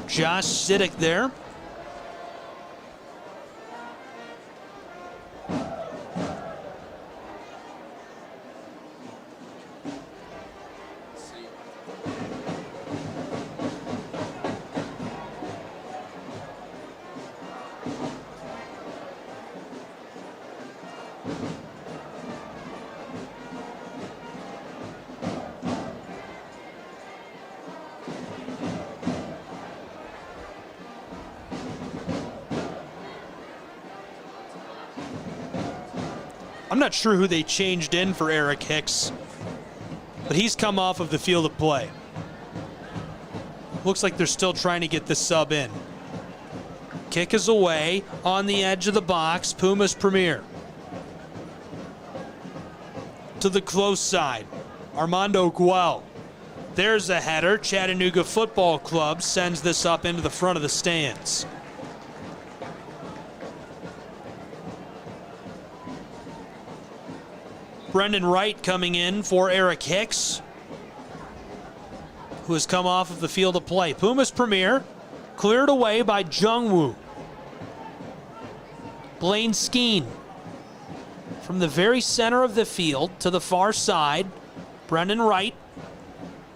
Josh Siddick there. I'm not sure who they changed in for Eric Hicks, but he's come off of the field of play. Looks like they're still trying to get the sub in. Kick is away on the edge of the box. Pumas Premier. To the close side. Armando Guel. There's a header. Chattanooga Football Club sends this up into the front of the stands. Brendan Wright coming in for Eric Hicks, who has come off of the field of play. Pumas Premier cleared away by Jungwoo. Blaine Skeen from the very center of the field to the far side. Brendan Wright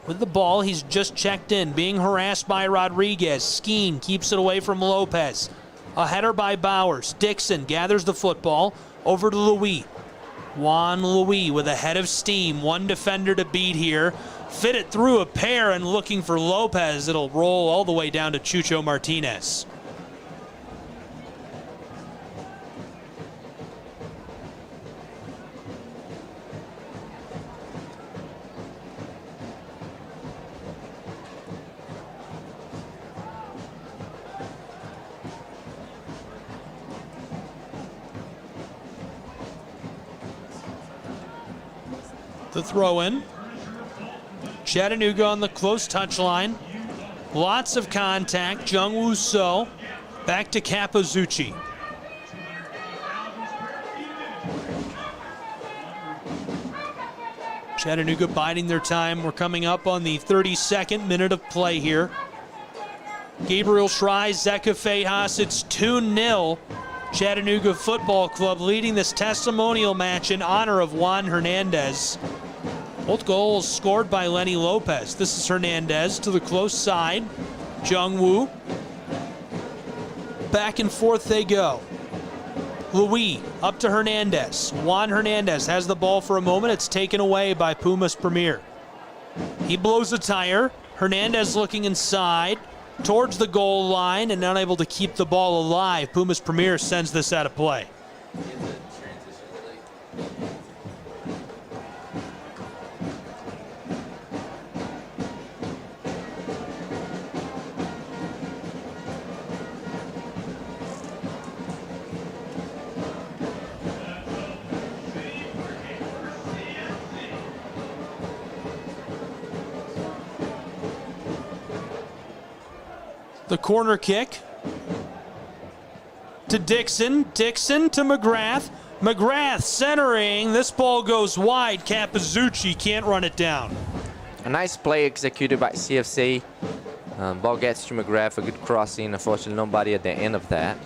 with the ball. He's just checked in, being harassed by Rodriguez. Skeen keeps it away from Lopez. A header by Bowers. Dixon gathers the football over to Louis. Juan Louis with a head of steam. One defender to beat here. Fit it through a pair and looking for Lopez. It'll roll all the way down to Chucho Martinez. The throw in. Chattanooga on the close touchline. Lots of contact. Jungwoo So. Back to Capozzucci. Chattanooga biding their time. We're coming up on the 32nd minute of play here. Gabriel Schrei, Zeka Fejas. It's 2-0. Chattanooga Football Club leading this testimonial match in honor of Juan Hernandez. Both goals scored by Lenny Lopez. This is Hernandez to the close side. Jungwoo. Back and forth they go. Louis up to Hernandez. Juan Hernandez has the ball for a moment. It's taken away by Pumas Premier. He blows a tire. Hernandez looking inside towards the goal line and unable to keep the ball alive. Pumas Premier sends this out of play. The corner kick to Dixon. Dixon to McGrath. McGrath centering. This ball goes wide. Capizzucci can't run it down. A nice play executed by CFC. Ball gets to McGrath, a good crossing. Unfortunately, nobody at the end of that.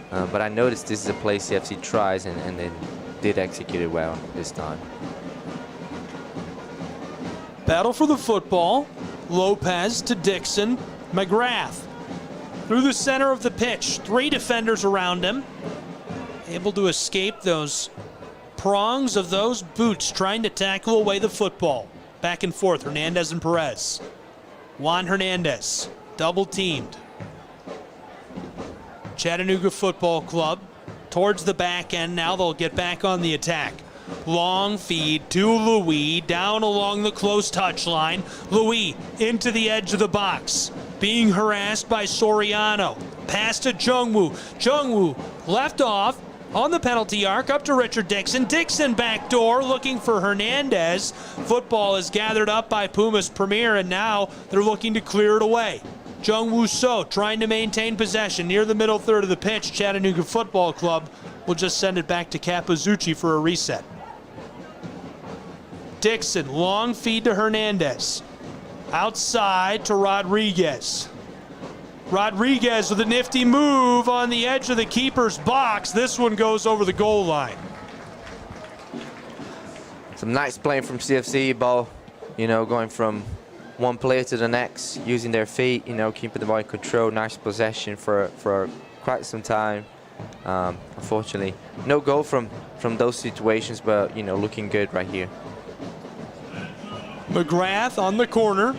But I noticed this is a play CFC tries and they did execute it well this time. Battle for the football. Lopez to Dixon. McGrath through the center of the pitch. 3 defenders around him. Able to escape those prongs of those boots trying to tackle away the football. Back and forth, Hernandez and Perez. Juan Hernandez, double teamed. Chattanooga Football Club towards the back end. Now they'll get back on the attack. Long feed to Louis, down along the close touchline. Louis into the edge of the box, being harassed by Soriano. Pass to Jungwoo. Jungwoo left off on the penalty arc, up to Richard Dixon. Dixon backdoor looking for Hernandez. Football is gathered up by Pumas Premier, and now they're looking to clear it away. Jungwoo So trying to maintain possession near the middle third of the pitch. Chattanooga Football Club will just send it back to Capizzucci for a reset. Dixon, long feed to Hernandez. Outside to Rodriguez. Rodriguez with a nifty move on the edge of the keeper's box. This one goes over the goal line. Some nice playing from CFC. Ball, going from one player to the next, using their feet, keeping the ball in control. Nice possession for quite some time. Unfortunately, no goal from those situations, but, looking good right here. McGrath on the corner.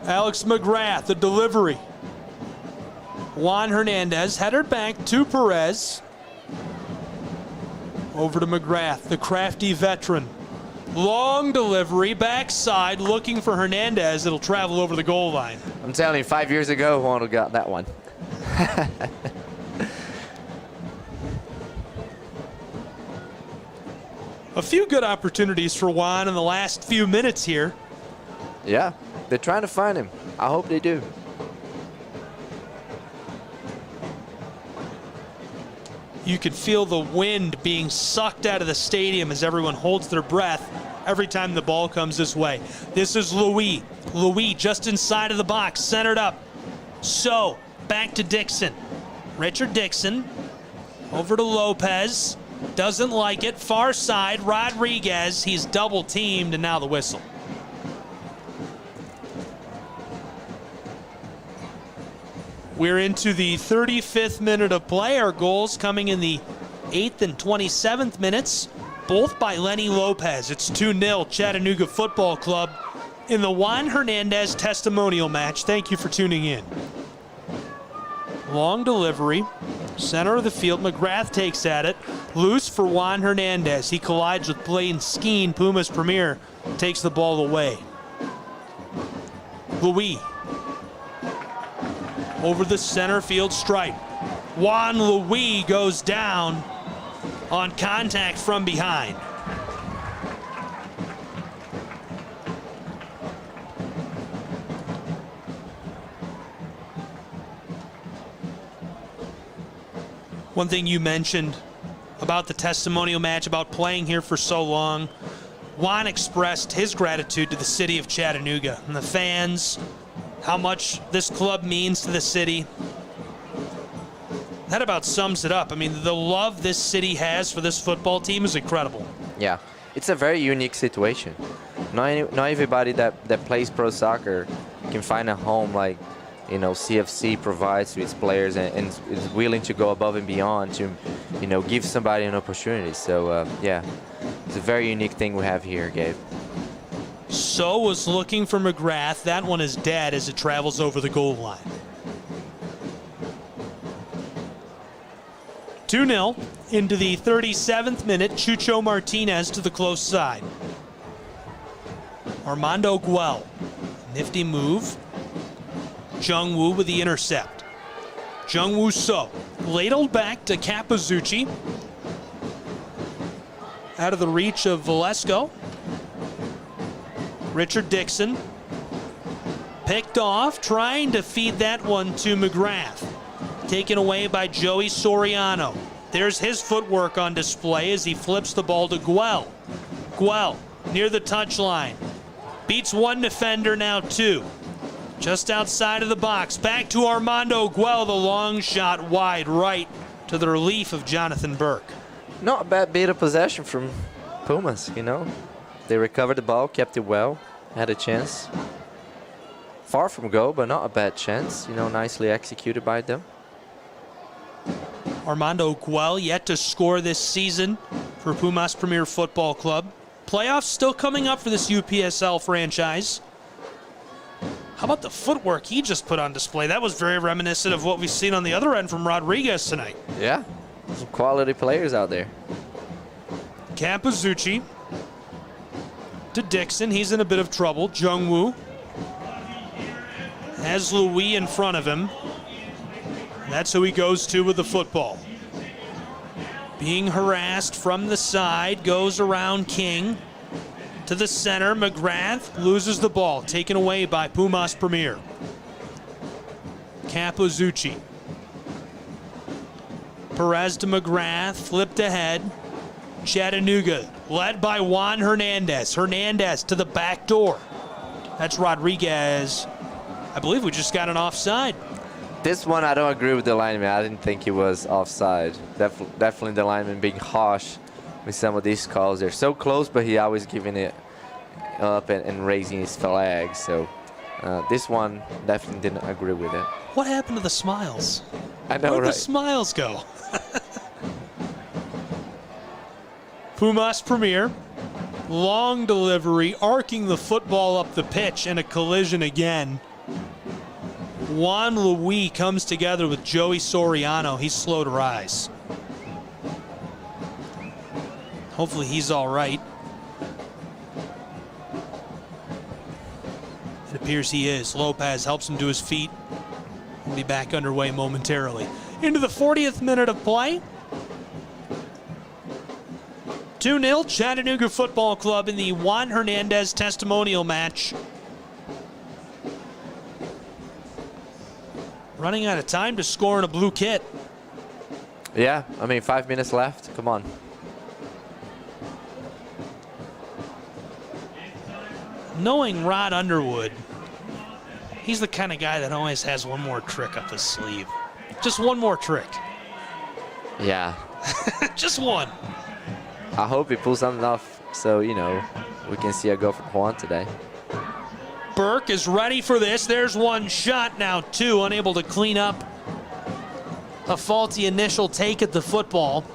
Alex McGrath, the delivery. Juan Hernandez headed back to Perez. Over to McGrath, the crafty veteran. Long delivery, backside, looking for Hernandez. It'll travel over the goal line. I'm telling you, 5 years ago, Juan would have got that one. A few good opportunities for Juan in the last few minutes here. Yeah, they're trying to find him. I hope they do. You could feel the wind being sucked out of the stadium as everyone holds their breath every time the ball comes this way. This is Louis. Louis just inside of the box, centered up. So, back to Dixon. Richard Dixon over to Lopez. Doesn't like it. Far side, Rodriguez. He's double teamed, and now the whistle. We're into the 35th minute of play. Our goals coming in the 8th and 27th minutes, both by Lenny Lopez. It's 2-0 Chattanooga Football Club in the Juan Hernandez testimonial match. Thank you for tuning in. Long delivery, center of the field. McGrath takes at it. Loose for Juan Hernandez. He collides with Blaine Skeen. Pumas Premier takes the ball away. Louis over the center field stripe. Juan Louis goes down on contact from behind. One thing you mentioned about the testimonial match, about playing here for so long, Juan expressed his gratitude to the city of Chattanooga and the fans, how much this club means to the city. That about sums it up. I mean, the love this city has for this football team is incredible. Yeah, it's a very unique situation. Not everybody that plays pro soccer can find a home like, you know, CFC provides to its players and is willing to go above and beyond to, you know, give somebody an opportunity. So, yeah, it's a very unique thing we have here, Gabe. So was looking for McGrath. That one is dead as it travels over the goal line. 2-0 into the 37th minute. Chucho Martinez to the close side. Armando Guel. Nifty move. Jungwoo with the intercept. Jungwoo So. Ladled back to Capizzucci. Out of the reach of Valesco. Richard Dixon. Picked off, trying to feed that one to McGrath. Taken away by Joey Soriano. There's his footwork on display as he flips the ball to Guel. Guel near the touchline. Beats one defender, now two. Just outside of the box. Back to Armando Guel, the long shot wide right to the relief of Jonathan Burke. Not a bad bit of possession from Pumas, you know. They recovered the ball, kept it well, had a chance. Far from goal, but not a bad chance. You know, nicely executed by them. Armando Guel yet to score this season for Pumas Premier Football Club. Playoffs still coming up for this UPSL franchise. How about the footwork he just put on display? That was very reminiscent of what we've seen on the other end from Rodriguez tonight. Yeah, some quality players out there. Capizzucci to Dixon. He's in a bit of trouble. Jungwoo has Louis in front of him. That's who he goes to with the football. Being harassed from the side, goes around King to the center. McGrath loses the ball, taken away by Pumas Premier. Capizzucci. Perez to McGrath, flipped ahead. Chattanooga, led by Juan Hernandez. Hernandez to the back door. That's Rodriguez. I believe we just got an offside. This one, I don't agree with the lineman. I didn't think he was offside. Definitely the lineman being harsh with some of these calls. They're so close, but he always giving it up and raising his flag. So this one, definitely didn't agree with it. What happened to the smiles? I know, Where'd right? the smiles go? Pumas Premier. Long delivery, arcing the football up the pitch, and a collision again. Juan Louis comes together with Joey Soriano. He's slow to rise. Hopefully he's all right. It appears he is. Lopez helps him to his feet. He'll be back underway momentarily. Into the 40th minute of play. 2-0 Chattanooga Football Club in the Juan Hernandez testimonial match. Running out of time to score in a blue kit. Yeah, I mean, 5 minutes left. Come on. Knowing Rod Underwood, he's the kind of guy that always has one more trick up his sleeve. Just one more trick. Yeah. Just one. I hope he pulls something off so, you know, we can see a goal from Juan today. Burke is ready for this. There's one shot, now two, unable to clean up a faulty initial take at the football.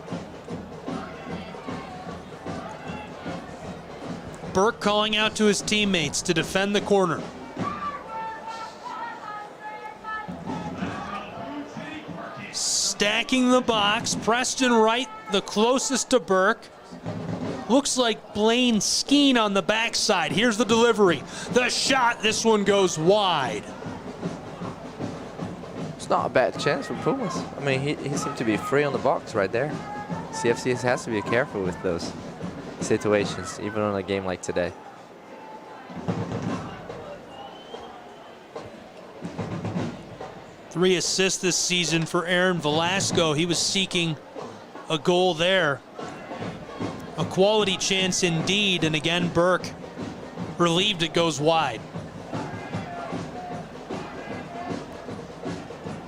Burke calling out to his teammates to defend the corner. Stacking the box, Preston Wright the closest to Burke. Looks like Blaine Skeen on the backside. Here's the delivery. The shot, this one goes wide. It's not a bad chance for Pumas. I mean, he seemed to be free on the box right there. CFC has to be careful with those situations, even on a game like today. Three assists this season for Aaron Velasco. He was seeking a goal there. A quality chance indeed, and again Burke relieved it goes wide.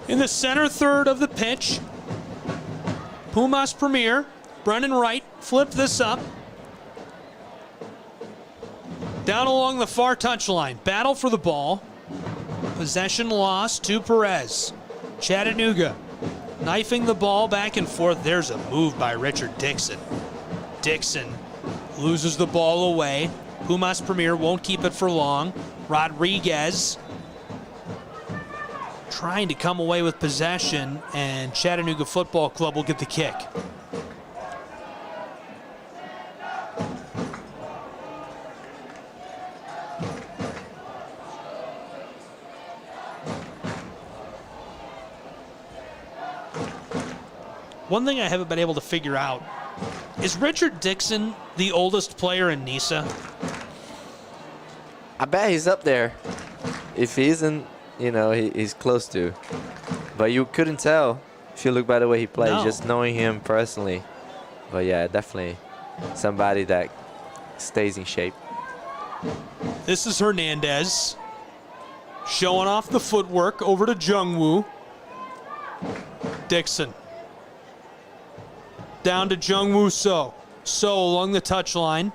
In the center third of the pitch, Pumas Premier, Brennan Wright, flip this up. Down along the far touchline, battle for the ball. Possession lost to Perez. Chattanooga knifing the ball back and forth. There's a move by Richard Dixon. Dixon loses the ball away. Pumas Premier won't keep it for long. Rodriguez trying to come away with possession, and Chattanooga Football Club will get the kick. One thing I haven't been able to figure out, is Richard Dixon the oldest player in NISA? I bet he's up there. If he isn't, you know, he's close to. But you couldn't tell if you look by the way he plays, just knowing him personally. But yeah, definitely somebody that stays in shape. This is Hernandez showing off the footwork over to Jungwoo. Dixon. Down to Jungwoo So. So along the touchline.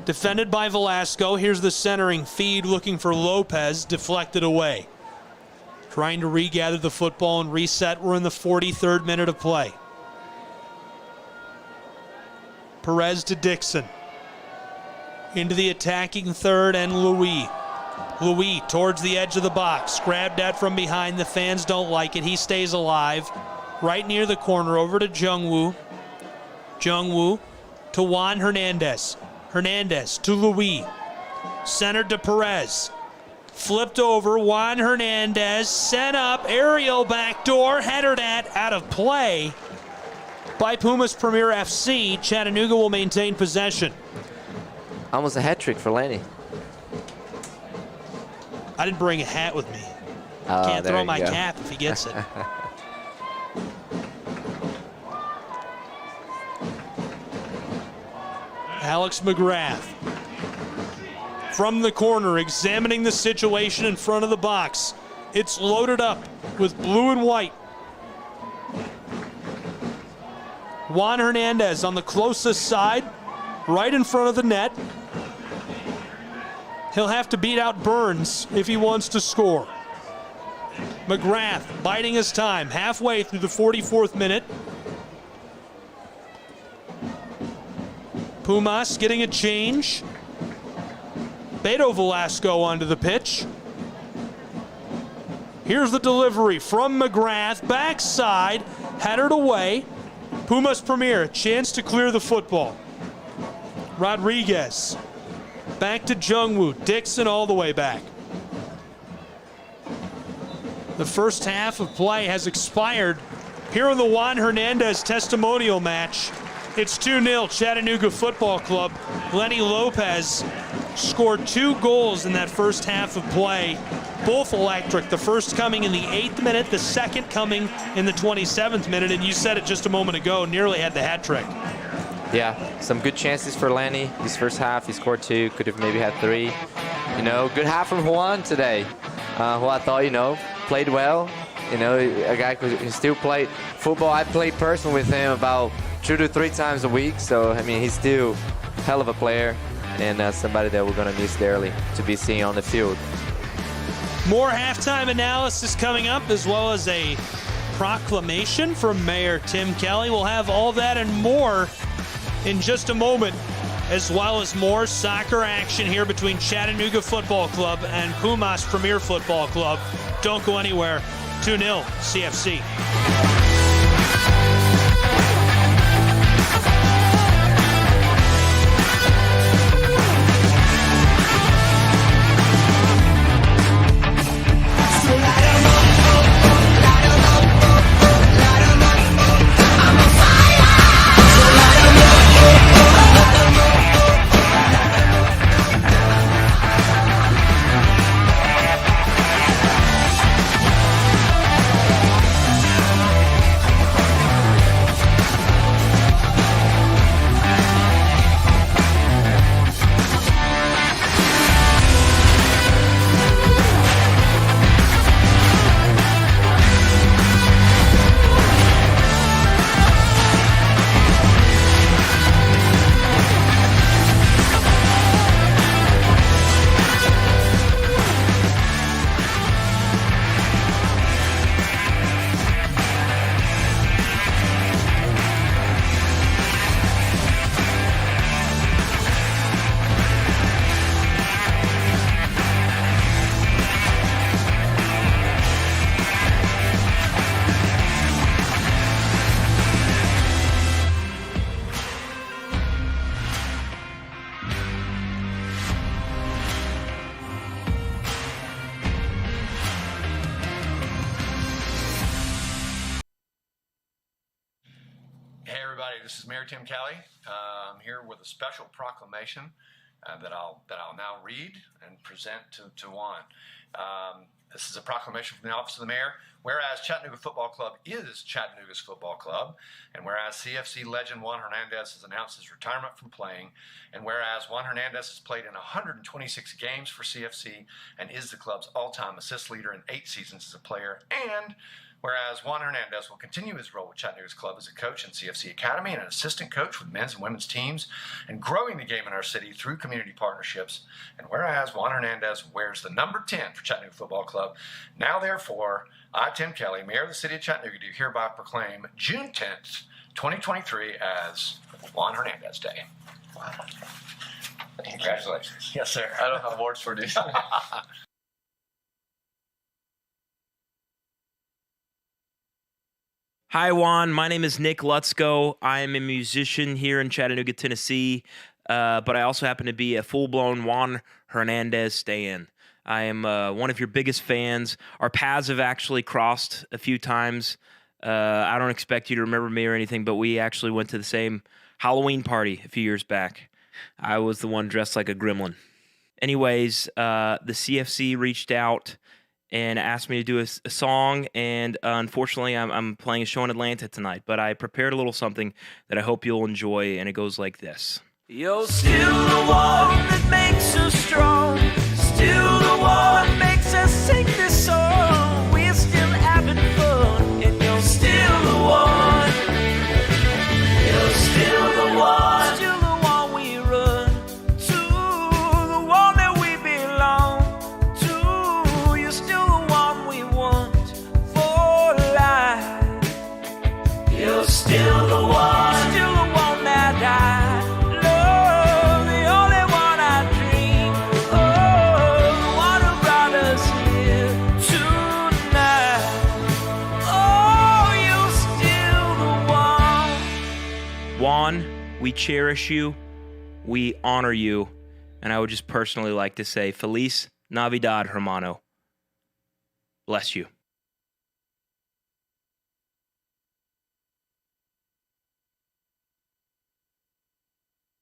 Defended by Velasco. Here's the centering feed looking for Lopez. Deflected away. Trying to regather the football and reset. We're in the 43rd minute of play. Perez to Dixon. Into the attacking third and Louis. Louis towards the edge of the box. Grabbed at from behind. The fans don't like it. He stays alive. Right near the corner over to Jungwoo. Jungwoo to Juan Hernandez. Hernandez to Louis. Centered to Perez. Flipped over. Juan Hernandez sent up. Aerial backdoor. Headed at out of play by Pumas Premier FC. Chattanooga will maintain possession. Almost a hat trick for Lanny. I didn't bring a hat with me. Oh, Can't there throw you my go. cap if he gets it. Alex McGrath from the corner, examining the situation in front of the box. It's loaded up with blue and white. Juan Hernandez on the closest side, right in front of the net. He'll have to beat out Burns if he wants to score. McGrath biding his time halfway through the 44th minute. Pumas getting a change. Beto Velasco onto the pitch. Here's the delivery from McGrath. Backside, headed away. Pumas Premier, a chance to clear the football. Rodriguez. Back to Jungwoo. Dixon all the way back. The first half of play has expired here in the Juan Hernandez testimonial match. It's 2-0 Chattanooga Football Club. Lenny Lopez scored 2 goals in that first half of play. Both electric. The first coming in the 8th minute, the second coming in the 27th minute. And you said it just a moment ago, nearly had the hat trick. Yeah, some good chances for Lanny. This first half, he scored 2, could have maybe had 3. You know, good half from Juan today, who I thought, you know, played well. You know, a guy who still played football. I played personally with him about 2 to 3 times a week. So, I mean, he's still a hell of a player and somebody that we're going to miss dearly to be seeing on the field. More halftime analysis coming up, as well as a proclamation from Mayor Tim Kelly. We'll have all that and more in just a moment, as well as more soccer action here between Chattanooga Football Club and Pumas Premier Football Club. Don't go anywhere. 2-0 CFC. this is Mayor Tim Kelly. I'm here with a special proclamation that I'll now read and present to Juan. This is a proclamation from the Office of the Mayor. Whereas Chattanooga Football Club is Chattanooga's football club, and whereas CFC legend Juan Hernandez has announced his retirement from playing, and whereas Juan Hernandez has played in 126 games for CFC and is the club's all-time assist leader in 8 seasons as a player, and whereas Juan Hernandez will continue his role with Chattanooga's club as a coach in CFC Academy and an assistant coach with men's and women's teams and growing the game in our city through community partnerships. And whereas Juan Hernandez wears the number 10 for Chattanooga Football Club, now therefore, I, Tim Kelly, Mayor of the City of Chattanooga, do hereby proclaim June 10th, 2023 as Juan Hernandez Day. Wow. Congratulations. Yes, sir. I don't have words for this. Hi, Juan. My name is Nick Lutzko. I am a musician here in Chattanooga, Tennessee, but I also happen to be a full-blown Juan Hernandez stan. I am one of your biggest fans. Our paths have actually crossed a few times. I don't expect you to remember me or anything, but we actually went to the same Halloween party a few years back. I was the one dressed like a gremlin. Anyways, the CFC reached out and asked me to do a song, and unfortunately, I'm playing a show in Atlanta tonight, but I prepared a little something that I hope you'll enjoy, and it goes like this. You're still the one that makes us strong, still the one that makes us sing this song. We're still having fun, and you're still the one. You're still the one, still the one we run to, the one that we belong to. You're still the one we want for life. You're still the one, still the one that I love, the only one I dream. Oh, the one who brought us here tonight. Oh, you're still the one. Juan, we cherish you, we honor you, and I would just personally like to say, Feliz Navidad, hermano. Bless you.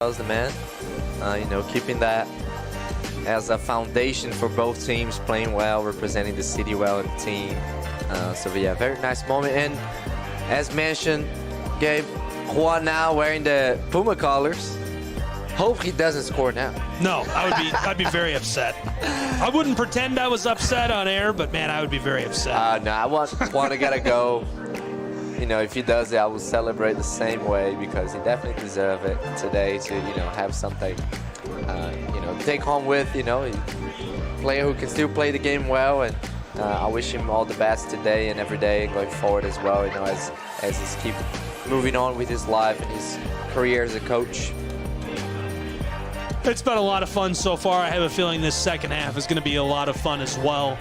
Was the man, keeping that as a foundation for both teams, playing well, representing the city well and the team. So yeah, very nice moment. And as mentioned, Gabe, Juan now wearing the Puma colors. Hope he doesn't score now. No, I'd be very upset. I wouldn't pretend I was upset on air, but man, I would be very upset. No, I want Juan to gotta go. If he does it, I will celebrate the same way because he definitely deserves it today to, have something, take home with, a player who can still play the game well. And I wish him all the best today and every day going forward as well, as he's keep moving on with his life and his career as a coach. It's been a lot of fun so far. I have a feeling this second half is going to be a lot of fun as well.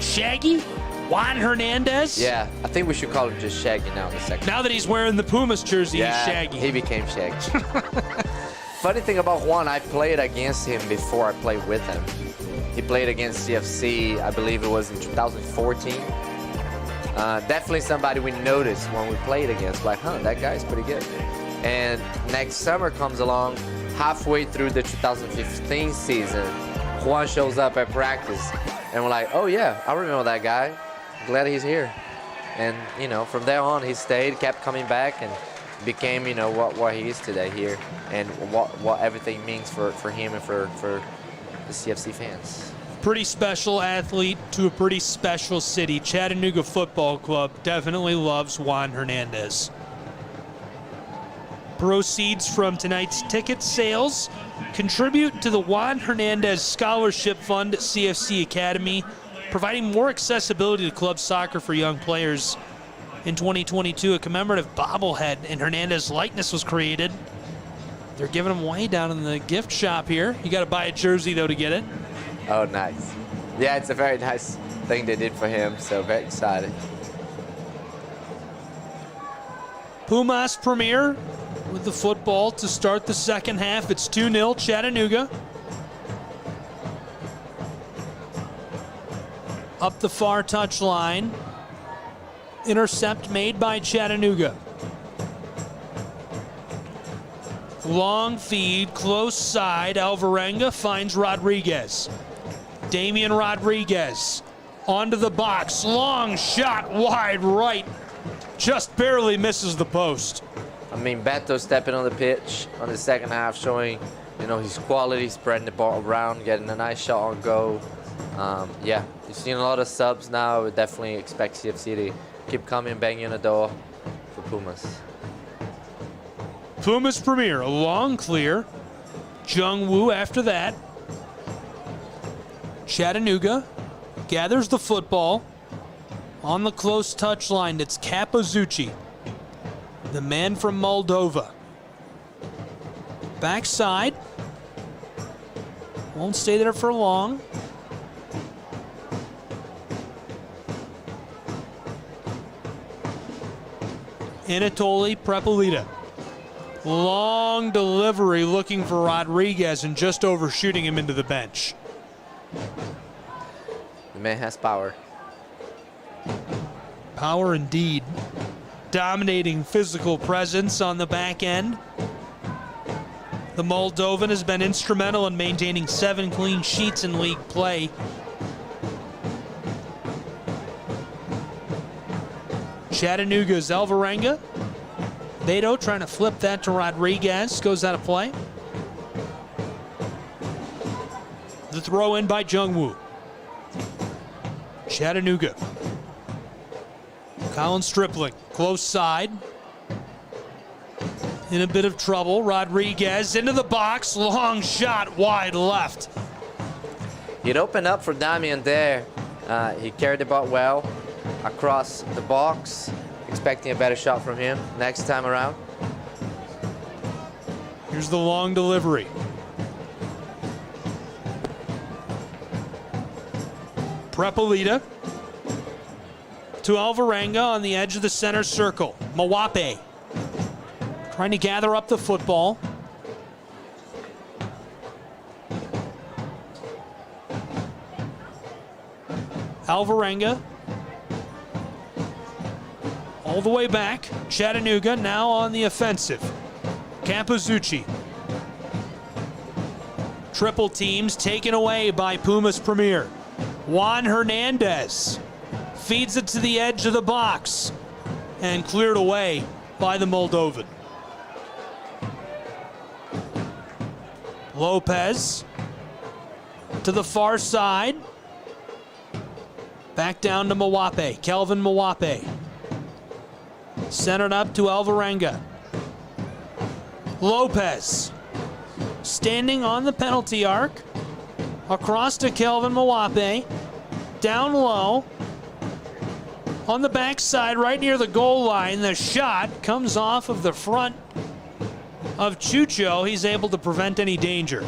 Shaggy? Juan Hernandez? Yeah, I think we should call him just Shaggy now in the second. Now that he's wearing the Pumas jersey, he's Shaggy. He became Shaggy. Funny thing about Juan, I played against him before I played with him. He played against CFC, I believe it was in 2014. Definitely somebody we noticed when we played against, like, that guy's pretty good. And next summer comes along, halfway through the 2015 season, Juan shows up at practice, and we're like, oh yeah, I remember that guy. Glad he's here. And, from there on, he stayed, kept coming back, and became, what he is today here, and what everything means for him and for the CFC fans. Pretty special athlete to a pretty special city. Chattanooga Football Club definitely loves Juan Hernandez. Proceeds from tonight's ticket sales contribute to the Juan Hernandez Scholarship Fund at CFC Academy, providing more accessibility to club soccer for young players. In 2022, a commemorative bobblehead in Hernandez likeness was created. They're giving them away down in the gift shop here. You got to buy a jersey, though, to get it. Oh, nice. Yeah, it's a very nice thing they did for him, so very excited. Pumas premier with the football to start the second half. It's 2-0 Chattanooga. Up the far touchline. Intercept made by Chattanooga. Long feed, close side. Alvarenga finds Rodriguez. Damian Rodriguez onto the box. Long shot wide right. Just barely misses the post. I mean, Beto stepping on the pitch on the second half, showing, his quality, spreading the ball around, getting a nice shot on goal. Yeah, you've seen a lot of subs now. We definitely expect CFC to keep coming, banging on the door for Pumas. Pumas Premier, a long clear. Jung Woo after that. Chattanooga gathers the football. On the close touchline, it's Capozzucci, the man from Moldova. Backside. Won't stay there for long. Anatoly Prepolita. Long delivery looking for Rodriguez and just overshooting him into the bench. The man has power. Power indeed. Dominating physical presence on the back end. The Moldovan has been instrumental in maintaining 7 clean sheets in league play. Chattanooga's Alvarenga. Beto trying to flip that to Rodriguez. Goes out of play. The throw in by Jungwoo. Chattanooga. Colin Stripling, close side. In a bit of trouble. Rodriguez into the box. Long shot wide left. He'd opened up for Damian there. He carried the ball well across the box. Expecting a better shot from him next time around. Here's the long delivery. Prepolita to Alvarenga on the edge of the center circle. Mawape trying to gather up the football. Alvarenga all the way back. Chattanooga now on the offensive. Capozzucci. Triple teams taken away by Pumas Premier. Juan Hernandez feeds it to the edge of the box and cleared away by the Moldovan. Lopez to the far side. Back down to Mawape. Kelvin Mawape. Centered up to Alvarenga. Lopez standing on the penalty arc. Across to Kelvin Mawape. Down low. On the backside, right near the goal line, the shot comes off of the front of Chucho. He's able to prevent any danger.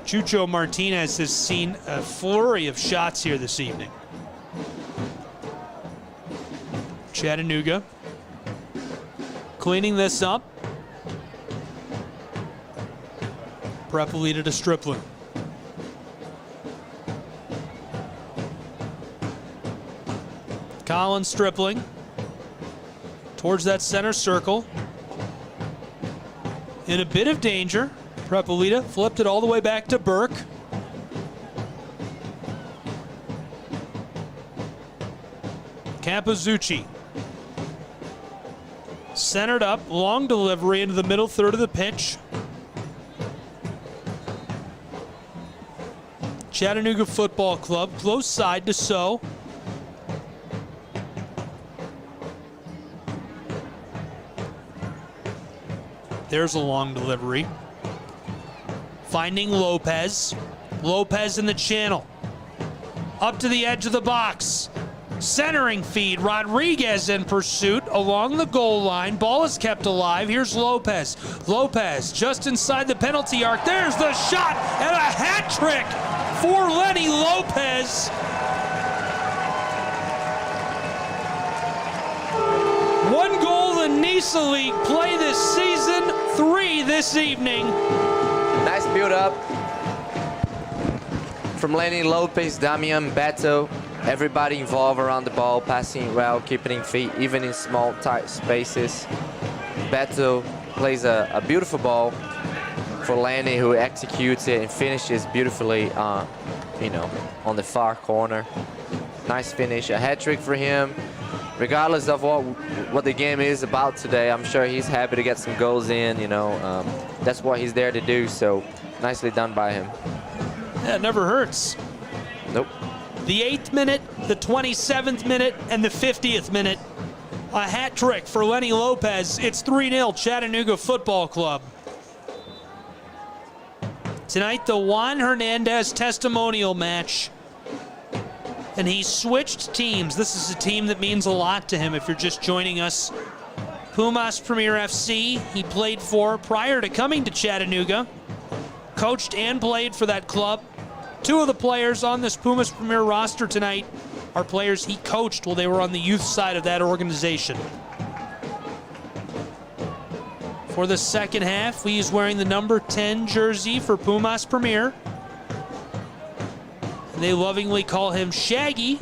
Chucho Martinez has seen a flurry of shots here this evening. Chattanooga cleaning this up. Prepolita to Stripling. Colin Stripling towards that center circle. In a bit of danger. Prepolita flipped it all the way back to Burke. Capozzucci. Centered up, long delivery into the middle third of the pitch. Chattanooga Football Club, close side to So. There's a long delivery. Finding Lopez. Lopez in the channel. Up to the edge of the box. Centering feed. Rodriguez in pursuit along the goal line. Ball is kept alive. Here's Lopez. Lopez just inside the penalty arc. There's the shot and a hat trick for Lenny Lopez. One goal in Nisa League play this season, 3 this evening. Nice build up from Lenny Lopez, Damian, Beto. everybody involved around the ball, passing well, keeping feet, even in small, tight spaces. Beto plays a beautiful ball for Lanny, who executes it and finishes beautifully, you know, on the far corner. Nice finish, a hat trick for him. Regardless of what the game is about today, I'm sure he's happy to get some goals in, you know. That's what he's there to do, so nicely done by him. Yeah, it never hurts. Nope. The 8th minute, the 27th minute, and the 50th minute. A hat trick for Lenny Lopez. It's 3-0 Chattanooga Football Club. Tonight, the Juan Hernandez testimonial match. And he switched teams. This is a team that means a lot to him if you're just joining us. Pumas Premier FC, he played for prior to coming to Chattanooga. Coached and played for that club. 2 of the players on this Pumas Premier roster tonight are players he coached while they were on the youth side of that organization. For the second half, he's wearing the number 10 jersey for Pumas Premier. They lovingly call him Shaggy.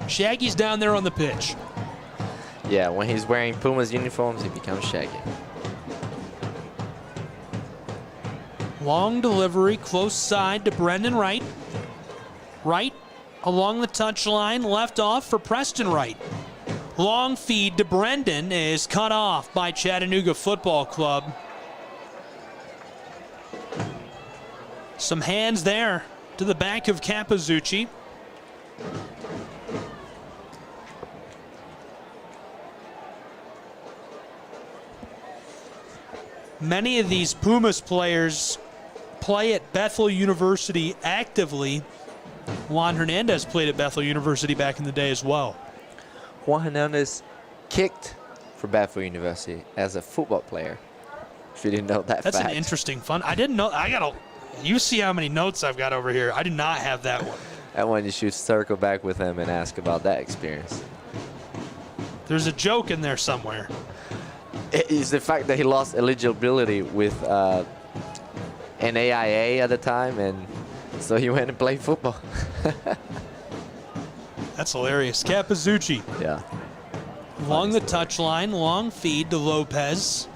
Shaggy's down there on the pitch. Yeah, when he's wearing Pumas uniforms, he becomes Shaggy. Long delivery, close side to Brendan Wright. Wright along the touchline, left off for Preston Wright. Long feed to Brendan is cut off by Chattanooga Football Club. Some hands there to the back of Capizzucci. Many of these Pumas players play at Bethel University actively. Juan Hernandez played at Bethel University back in the day as well. Juan Hernandez kicked for Bethel University as a football player. If you didn't know that That's fact. an interesting fun. I didn't know. You see how many notes I've got over here. I do not have that one. That one you should circle back with him and ask about that experience. There's a joke in there somewhere. It is the fact that he lost eligibility with an AIA at the time, and so he went and played football. That's hilarious. Capizzucci Yeah. along the touchline, long feed to Lopez.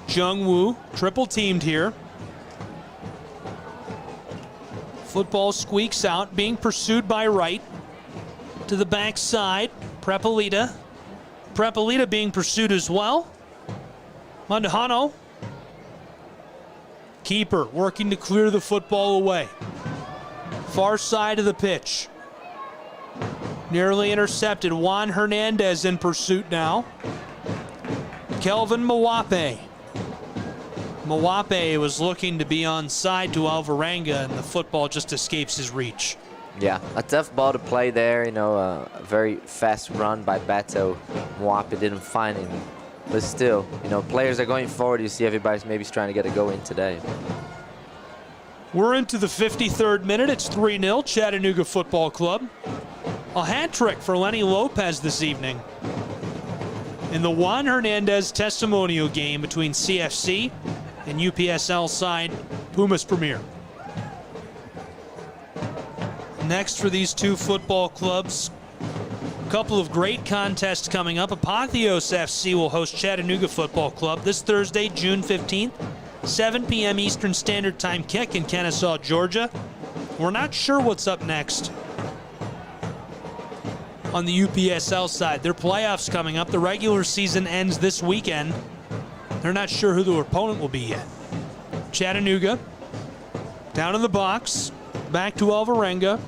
Jungwoo, triple teamed here. Football squeaks out, being pursued by Wright. To the backside, Prepalita. Prepalita being pursued as well. Mandujano. Keeper working to clear the football away. Far side of the pitch. Nearly intercepted. Juan Hernandez in pursuit now. Kelvin Mawape. Mawape was looking to be onside to Alvarenga, and the football just escapes his reach. Yeah, a tough ball to play there. You know, a very fast run by Beto. Mwape didn't find him. But still, you know, players are going forward. You see everybody's maybe trying to get a go in today. We're into the 53rd minute. It's 3-0 Chattanooga Football Club. A hat trick for Lenny Lopez this evening in the Juan Hernandez testimonial game between CFC and UPSL side Pumas Premier. Next for these two football clubs, a couple of great contests coming up. Apotheos FC will host Chattanooga Football Club this Thursday, June 15th, 7 p.m. Eastern Standard Time kick in Kennesaw, Georgia. We're not sure what's up next on the UPSL side. Their playoffs coming up. The regular season ends this weekend. They're not sure who the opponent will be yet. Chattanooga, down in the box, back to Alvarenga.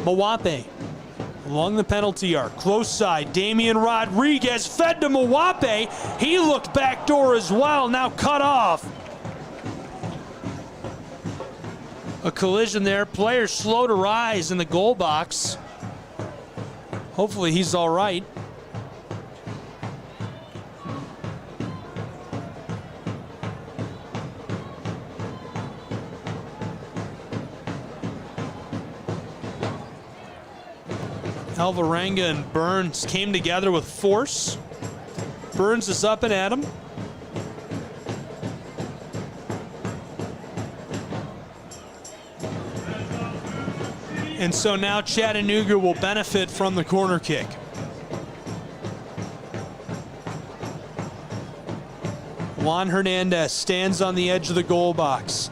Mawape, along the penalty arc, close side, Damian Rodriguez fed to Mawape. He looked backdoor as well, now cut off. A collision there, player slow to rise in the goal box. Hopefully he's all right. Alvarenga and Burns came together with force. Burns is up and at him. And so now Chattanooga will benefit from the corner kick. Juan Hernandez stands on the edge of the goal box.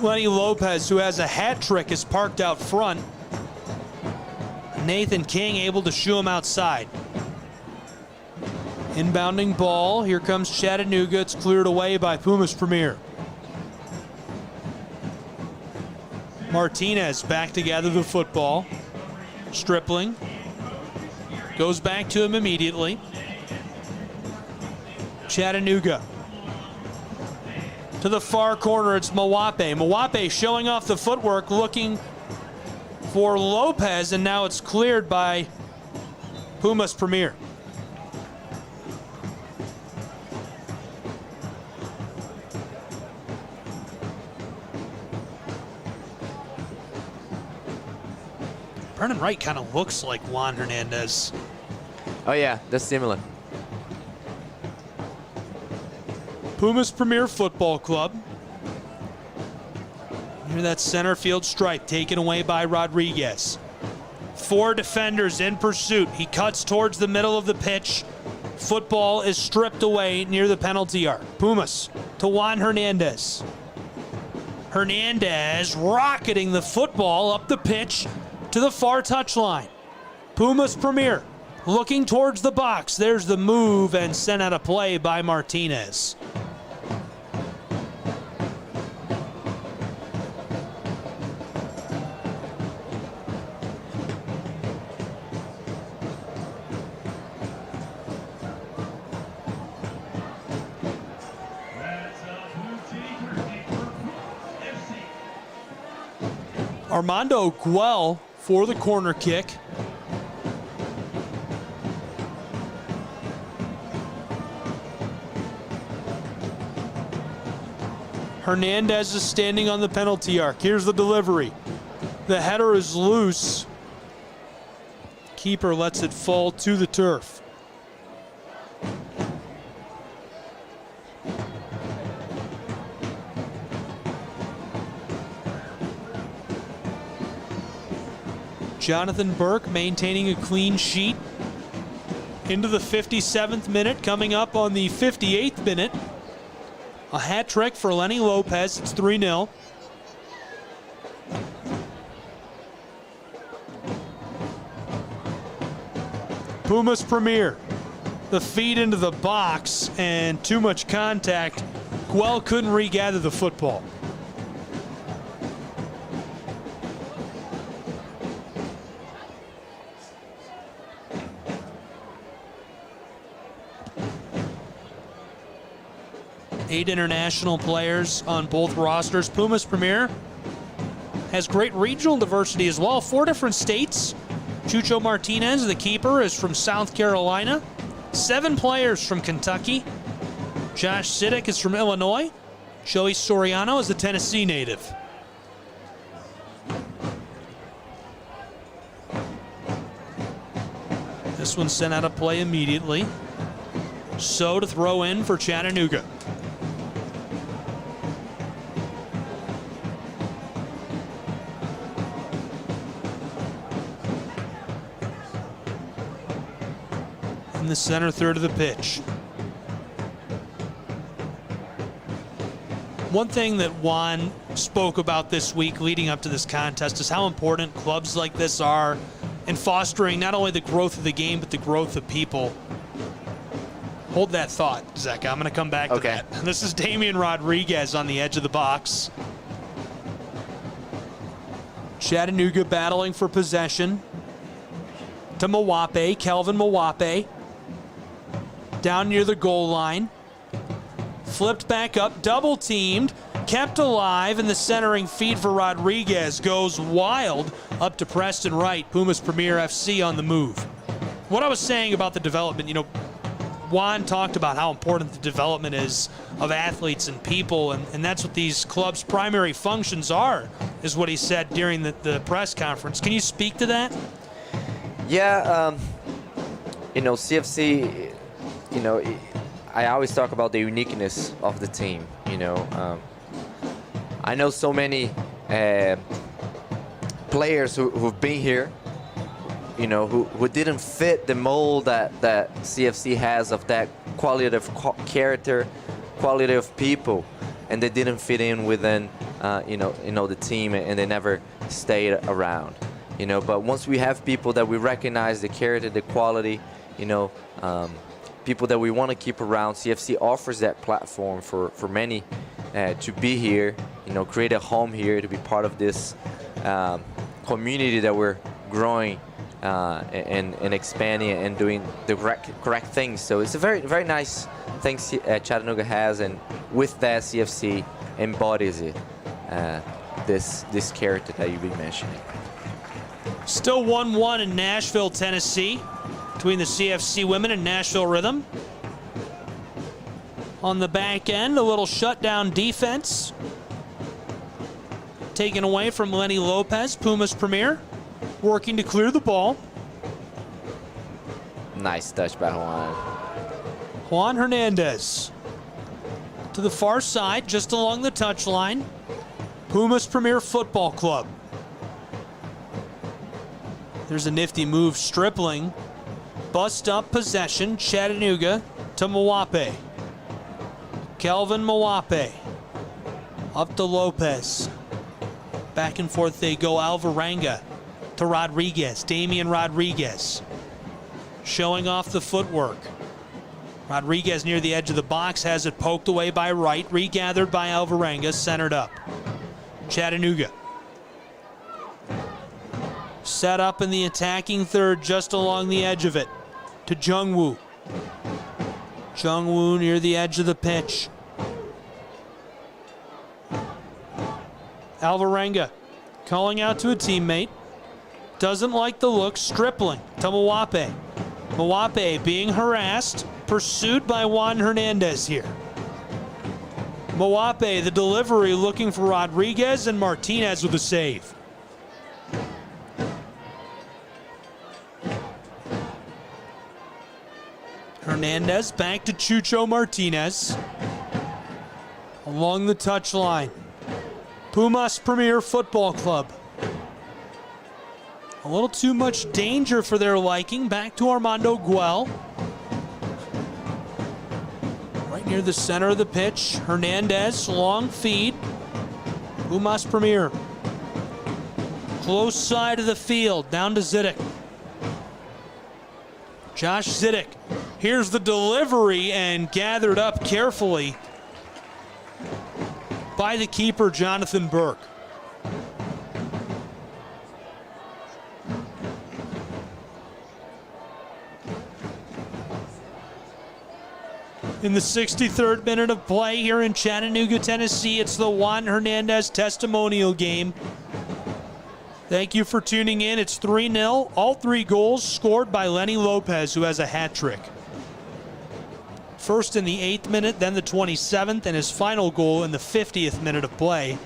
Lenny Lopez, who has a hat trick, is parked out front. Nathan King able to shoo him outside. Inbounding ball. Here comes Chattanooga. It's cleared away by Pumas Premier. Martinez back to gather the football. Stripling goes back to him immediately. Chattanooga to the far corner. It's Mawape. Mawape showing off the footwork, looking for Lopez, and now it's cleared by Pumas Premier. Brennan Wright kind of looks like Juan Hernandez. Oh yeah, that's similar. Pumas Premier Football Club. Hear that center field stripe taken away by Rodriguez. 4 defenders in pursuit. He cuts towards the middle of the pitch. Football is stripped away near the penalty arc. Pumas to Juan Hernandez. Hernandez rocketing the football up the pitch to the far touchline. Pumas Premier looking towards the box. There's the move and sent out of play by Martinez. Armando Guel for the corner kick. Hernandez is standing on the penalty arc. Here's the delivery. The header is loose. Keeper lets it fall to the turf. Jonathan Burke maintaining a clean sheet into the 57th minute. Coming up on the 58th minute, a hat trick for Lenny Lopez. It's 3-0. Pumas Premier. The feed into the box and too much contact. Guel couldn't regather the football. Eight international players on both rosters. Pumas Premier has great regional diversity as well. 4 different states. Chucho Martinez, the keeper, is from South Carolina. 7 players from Kentucky. Josh Siddick is from Illinois. Joey Soriano is a Tennessee native. This one sent out of play immediately. So to throw in for Chattanooga. In the center third of the pitch. One thing that Juan spoke about this week leading up to this contest is how important clubs like this are in fostering not only the growth of the game, but the growth of people. Hold that thought, Zach. I'm going to come back to that. This is Damian Rodriguez on the edge of the box. Chattanooga battling for possession. To Mawape, Kelvin Mawape. Down near the goal line. Flipped back up, double teamed, kept alive, and the centering feed for Rodriguez goes wild up to Preston Wright. Pumas Premier FC on the move. What I was saying about the development, Juan talked about how important the development is of athletes and people, and that's what these clubs' primary functions are, is what he said during the press conference. Can you speak to that? Yeah, CFC, I always talk about the uniqueness of the team, I know so many players who've been here, you know, who didn't fit the mold that CFC has of that quality of character, quality of people, and they didn't fit in within, you know, the team, and they never stayed around, you know. But once we have people that we recognize the character, the quality, you know, people that we want to keep around, CFC offers that platform for many to be here, you know, create a home here, to be part of this community that we're growing and expanding and doing the correct things. So it's a very nice thing Chattanooga has, and with that CFC embodies it, this character that you've been mentioning. Still 1-1 in Nashville, Tennessee, between the CFC women and Nashville Rhythm. On the back end, a little shutdown defense taken away from Lenny Lopez, Pumas premier, working to clear the ball. Nice touch by Juan. Juan Hernandez to the far side, just along the touchline. Pumas Premier Football Club. There's a nifty move, Stripling. Bust up possession, Chattanooga to Mawape. Kelvin Mawape up to Lopez. Back and forth they go, Alvarenga to Rodriguez, Damian Rodriguez. Showing off the footwork. Rodriguez near the edge of the box, has it poked away by Wright, regathered by Alvarenga, centered up. Chattanooga. Set up in the attacking third, just along the edge of it, to Jungwoo. Jungwoo near the edge of the pitch. Alvarenga calling out to a teammate. Doesn't like the look. Stripling to Mawape. Mawape being harassed, pursued by Juan Hernandez here. Mawape, the delivery, looking for Rodriguez, and Martinez with a save. Hernandez back to Chucho Martinez. Along the touchline. Pumas Premier Football Club. A little too much danger for their liking. Back to Armando Guel. Right near the center of the pitch. Hernandez, long feed. Pumas Premier. Close side of the field, down to Zidek. Josh Zidek. Here's the delivery, and gathered up carefully by the keeper, Jonathan Burke. In the 63rd minute of play here in Chattanooga, Tennessee, it's the Juan Hernandez Testimonial game. Thank you for tuning in. It's 3-0. All three goals scored by Lenny Lopez, who has a hat trick. First in the 8th minute, then the 27th, and his final goal in the 50th minute of play.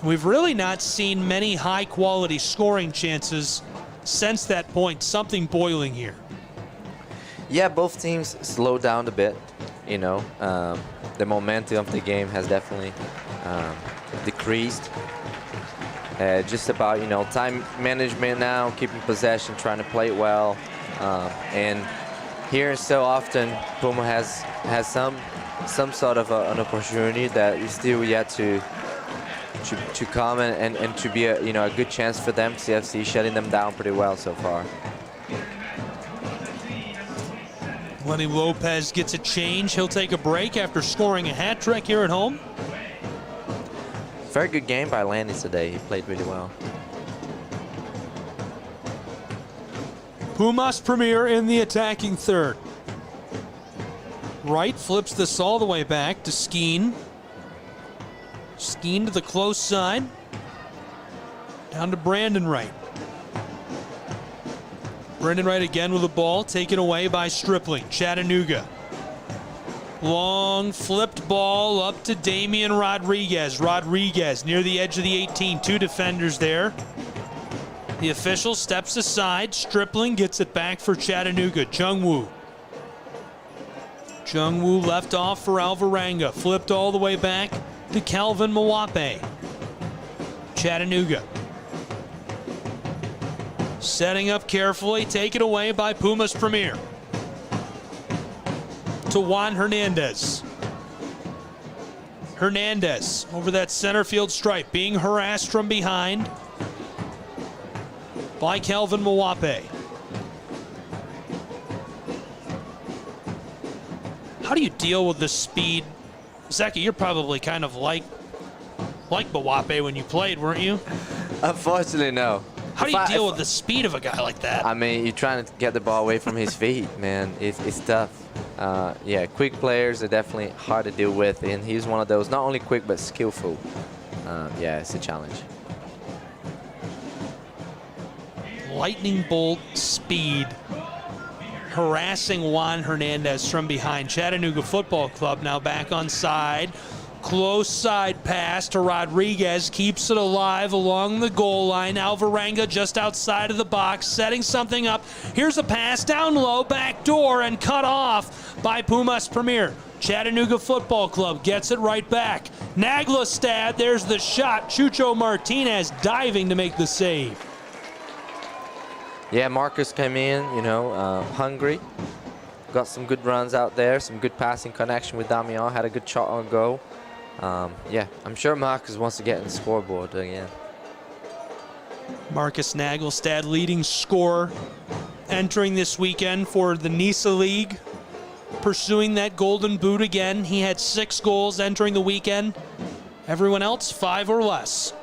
We've really not seen many high-quality scoring chances since that point. Something boiling here. Yeah, both teams slowed down a bit. You know, the momentum of the game has definitely decreased. Just about, you know, time management now, keeping possession, trying to play it well, and here so often Puma has some sort of an opportunity that is still yet to come and to be a good chance for them. CFC shutting them down pretty well so far. Lenny Lopez gets a change. He'll take a break after scoring a hat trick here at home. Very good game by Lanny today. He played really well. Pumas Premier in the attacking third. Wright flips this all the way back to Skeen. Skeen to the close side. Down to Brandon Wright. Brandon Wright again with the ball, taken away by Stripling. Chattanooga. Long flipped ball up to Damian Rodriguez. Rodriguez near the edge of the 18. Two defenders there. The official steps aside. Stripling gets it back for Chattanooga. Jungwoo. Jungwoo left off for Alvarenga. Flipped all the way back to Kelvin Mawape. Chattanooga. Setting up carefully, taken away by Pumas Premier. To Juan Hernandez. Hernandez over that center field stripe, being harassed from behind by Kelvin Mwape. How do you deal with the speed? Zeki, you're probably kind of like Mwape when you played, weren't you? Unfortunately, no. How do you deal with the speed of a guy like that? I mean, you're trying to get the ball away from his feet, man. It's tough. Yeah, quick players are definitely hard to deal with, and he's one of those, not only quick, but skillful. Yeah, it's a challenge. Lightning bolt speed. Harassing Juan Hernandez from behind. Chattanooga Football Club now back on side. Close side pass to Rodriguez. Keeps it alive along the goal line. Alvarenga just outside of the box, setting something up. Here's a pass down low, back door, and cut off by Pumas Premier. Chattanooga Football Club gets it right back. Naglestad, there's the shot. Chucho Martinez diving to make the save. Yeah, Marcus came in, hungry. Got some good runs out there, some good passing connection with Damian. Had a good shot on goal. Yeah, I'm sure Marcus wants to get in the scoreboard again. Marcus Naglestad, leading scorer, entering this weekend for the NISA League, pursuing that golden boot again. He had 6 goals entering the weekend. Everyone else, 5 or less.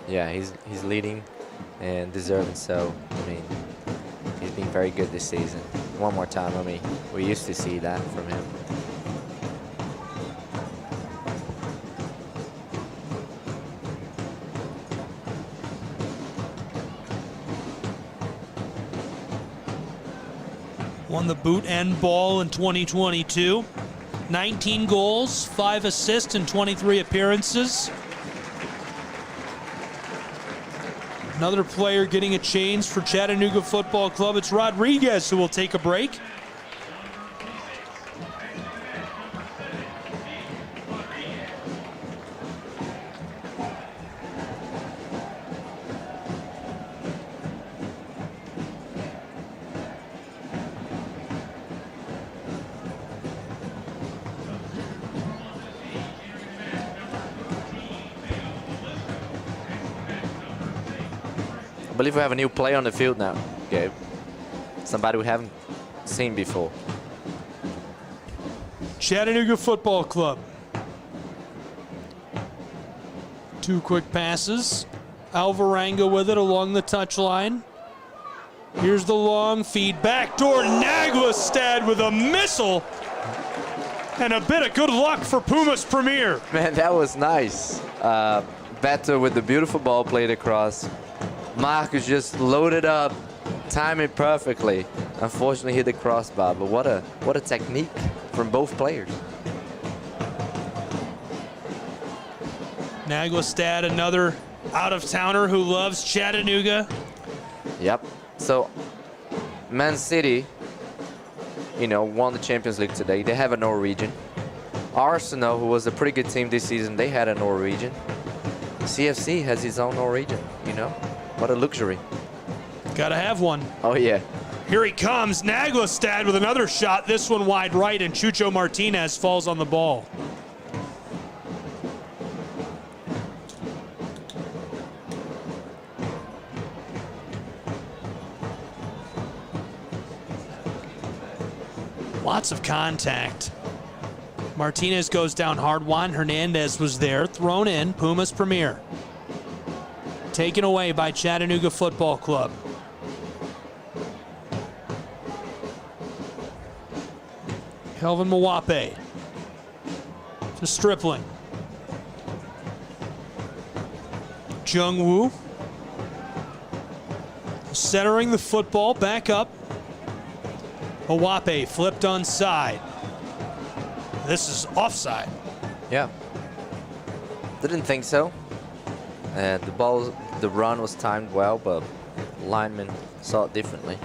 Yeah, he's leading and deserving so. I mean, he's been very good this season. One more time, I mean, we used to see that from him. Won the boot and ball in 2022. 19 goals, 5 assists in 23 appearances. Another player getting a change for Chattanooga Football Club. It's Rodriguez who will take a break. I believe we have a new player on the field now, Gabe. Somebody we haven't seen before. Chattanooga Football Club. 2 quick passes. Alvarenga with it along the touchline. Here's the long feed. Backdoor Naglestad with a missile. And a bit of good luck for Pumas Premier. Man, that was nice. Beto with the beautiful ball played across. Marcus just loaded up, timed it perfectly. Unfortunately, hit the crossbar, but what a technique from both players. Naglestad, another out-of-towner who loves Chattanooga. Yep. So, Man City, won the Champions League today. They have a Norwegian. Arsenal, who was a pretty good team this season, they had a Norwegian. CFC has his own Norwegian, What a luxury. Gotta have one. Oh, yeah. Here he comes. Naglestad with another shot. This one wide right, and Chucho Martinez falls on the ball. Lots of contact. Martinez goes down hard. Juan Hernandez was there. Thrown in. Pumas Premier. Taken away by Chattanooga Football Club. Kelvin Mwape to Stripling. Jung Woo centering the football back up. Mwape flipped onside. This is offside. Yeah. Didn't think so. The run was timed well, but linemen saw it differently.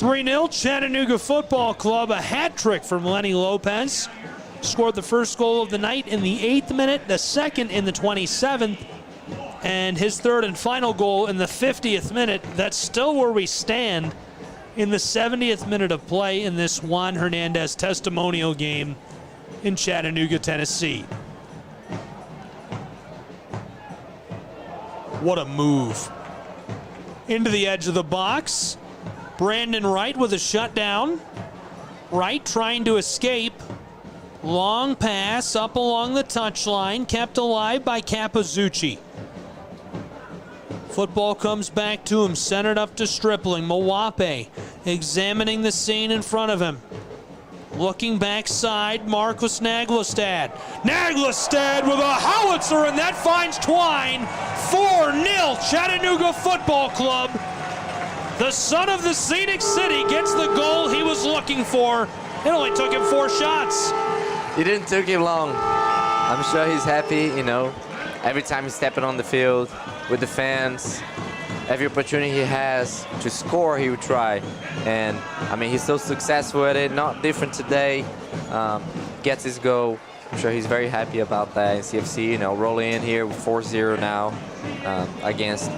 3-0 Chattanooga Football Club. A hat trick from Lenny Lopez. Scored the first goal of the night in the 8th minute, the second in the 27th, and his third and final goal in the 50th minute. That's still where we stand in the 70th minute of play in this Juan Hernandez testimonial game in Chattanooga, Tennessee. What a move. Into the edge of the box. Brandon Wright with a shutdown. Wright trying to escape. Long pass up along the touchline, kept alive by Capizzucci. Football comes back to him, centered up to Stripling. Mawape examining the scene in front of him. Looking backside, Marcus Naglestad. Naglestad with a howitzer, and that finds Twine. 4-0 Chattanooga Football Club. The son of the Scenic City gets the goal he was looking for. It only took him 4 shots. It didn't take him long. I'm sure he's happy, every time he's stepping on the field with the fans. Every opportunity he has to score, he would try. And, he's so successful at it, not different today. Gets his goal. I'm sure he's very happy about that. And CFC, rolling in here with 4-0 now against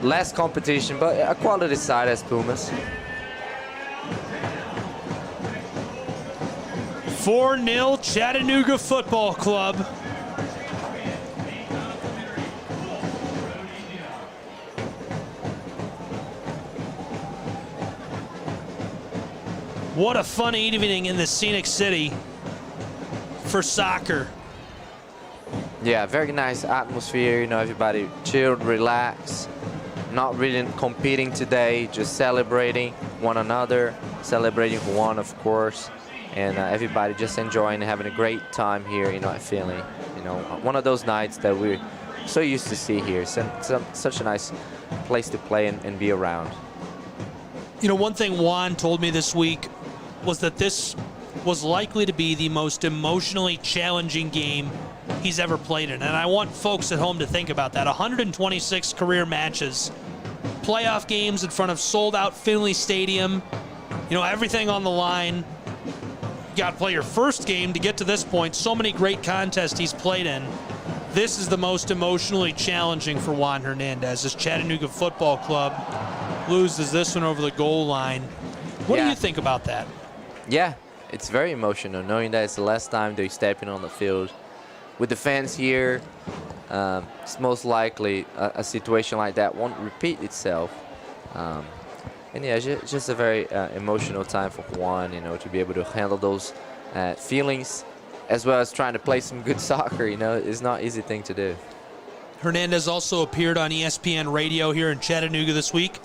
less competition, but a quality side as Pumas. 4-0 Chattanooga Football Club. What a fun evening in the Scenic City for soccer. Yeah, very nice atmosphere. Everybody chilled, relaxed, not really competing today, just celebrating one another, celebrating Juan, of course. And everybody just enjoying, having a great time here, at Finley. One of those nights that we're so used to see here. Such a nice place to play and be around. One thing Juan told me this week was that this was likely to be the most emotionally challenging game he's ever played in. And I want folks at home to think about that. 126 career matches, playoff games in front of sold-out Finley Stadium, everything on the line. Got to play your first game to get to this point. So many great contests he's played in. This is the most emotionally challenging for Juan Hernandez. This Chattanooga Football Club loses this one over the goal line. What do you think about that? Yeah, it's very emotional, knowing that it's the last time they're stepping on the field. With the fans here, it's most likely a situation like that won't repeat itself. And yeah, it's just a very emotional time for Juan, to be able to handle those feelings, as well as trying to play some good soccer. It's not an easy thing to do. Hernandez also appeared on ESPN Radio here in Chattanooga this week.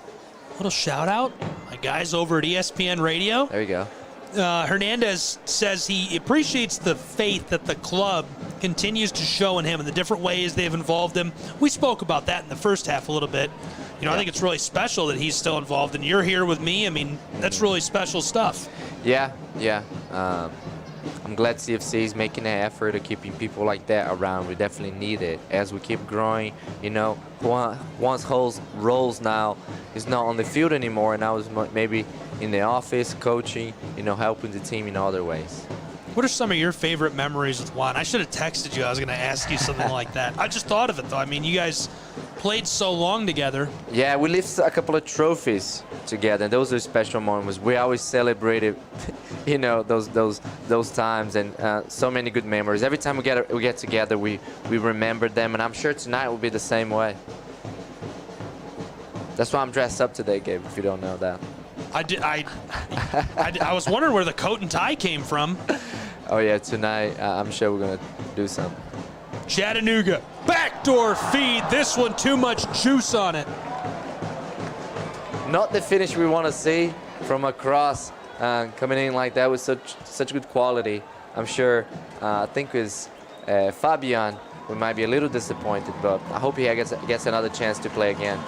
Little shout out, my guys over at ESPN Radio. There you go. Hernandez says he appreciates the faith that the club continues to show in him and the different ways they've involved him. We spoke about that in the first half a little bit. I think it's really special that he's still involved, and you're here with me. That's really special stuff. Yeah. I'm glad CFC is making an effort of keeping people like that around. We definitely need it as we keep growing. Juan's whole roles now is not on the field anymore, and now is maybe in the office, coaching, helping the team in other ways. What are some of your favorite memories with Juan? I should have texted you. I was going to ask you something like that. I just thought of it, though. you guys played so long together. Yeah, we lifted a couple of trophies together, and those are special moments. We always celebrated, those times, and so many good memories. Every time we get together, we remember them, and I'm sure tonight will be the same way. That's why I'm dressed up today, Gabe, if you don't know that. I was wondering where the coat and tie came from. Oh, yeah, tonight I'm sure we're going to do something. Chattanooga, backdoor feed. This one, too much juice on it. Not the finish we want to see from across, coming in like that with such good quality. I'm sure, I think it's Fabian, we might be a little disappointed, but I hope he gets another chance to play again.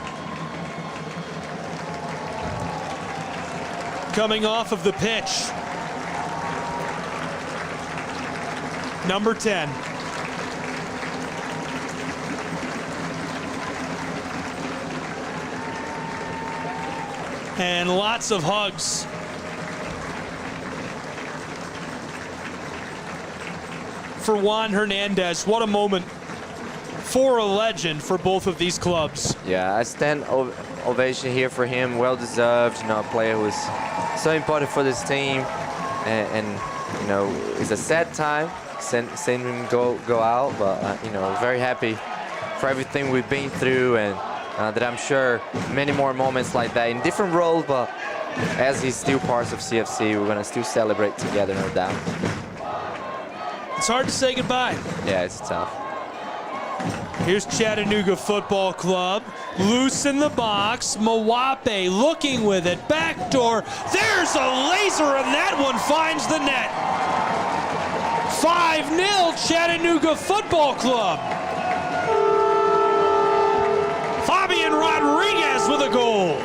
Coming off of the pitch, number 10. and lots of hugs. For Juan Hernandez, what a moment for a legend for both of these clubs. Yeah, I stand ovation here for him. Well deserved. You know, a player who's so important for this team, and you know, it's a sad time seeing him go out, but you know, very happy for everything we've been through, and that I'm sure many more moments like that in different roles, but as he's still part of CFC, we're gonna still celebrate together, no doubt. It's hard to say goodbye. Yeah, it's tough. Here's Chattanooga Football Club. Loose in the box. Mawape looking with it. Backdoor. There's a laser, and that one finds the net. 5-0 Chattanooga Football Club. Fabian Rodriguez with a goal.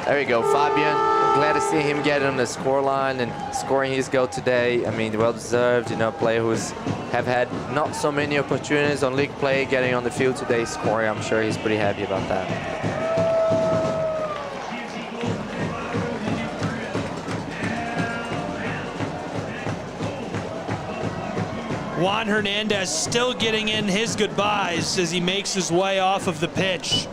There you go, Fabian. Glad to see him get on the scoreline and scoring his goal today. I mean, well deserved. You know, player who's have had not so many opportunities on league play, getting on the field today, scoring. I'm sure he's pretty happy about that. Juan Hernandez still getting in his goodbyes as he makes his way off of the pitch.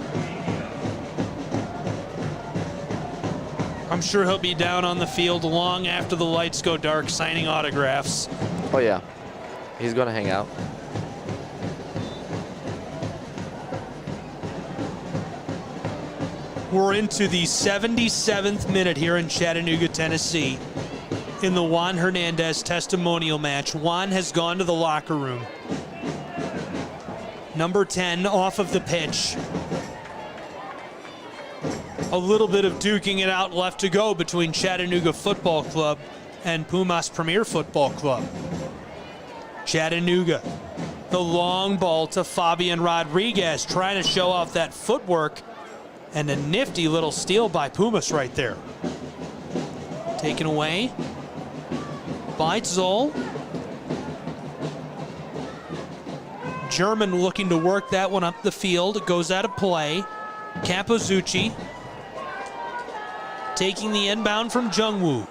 I'm sure he'll be down on the field long after the lights go dark signing autographs. Oh yeah, he's gonna hang out. We're into the 77th minute here in Chattanooga, Tennessee, in the Juan Hernandez testimonial match. Juan has gone to the locker room. Number 10 off of the pitch. A little bit of duking it out left to go between Chattanooga Football Club and Pumas Premier Football Club. Chattanooga, the long ball to Fabian Rodriguez, trying to show off that footwork, and a nifty little steal by Pumas right there. Taken away by Zoll. German looking to work that one up the field. It goes out of play. Capozzucci taking the inbound from Jungwoo.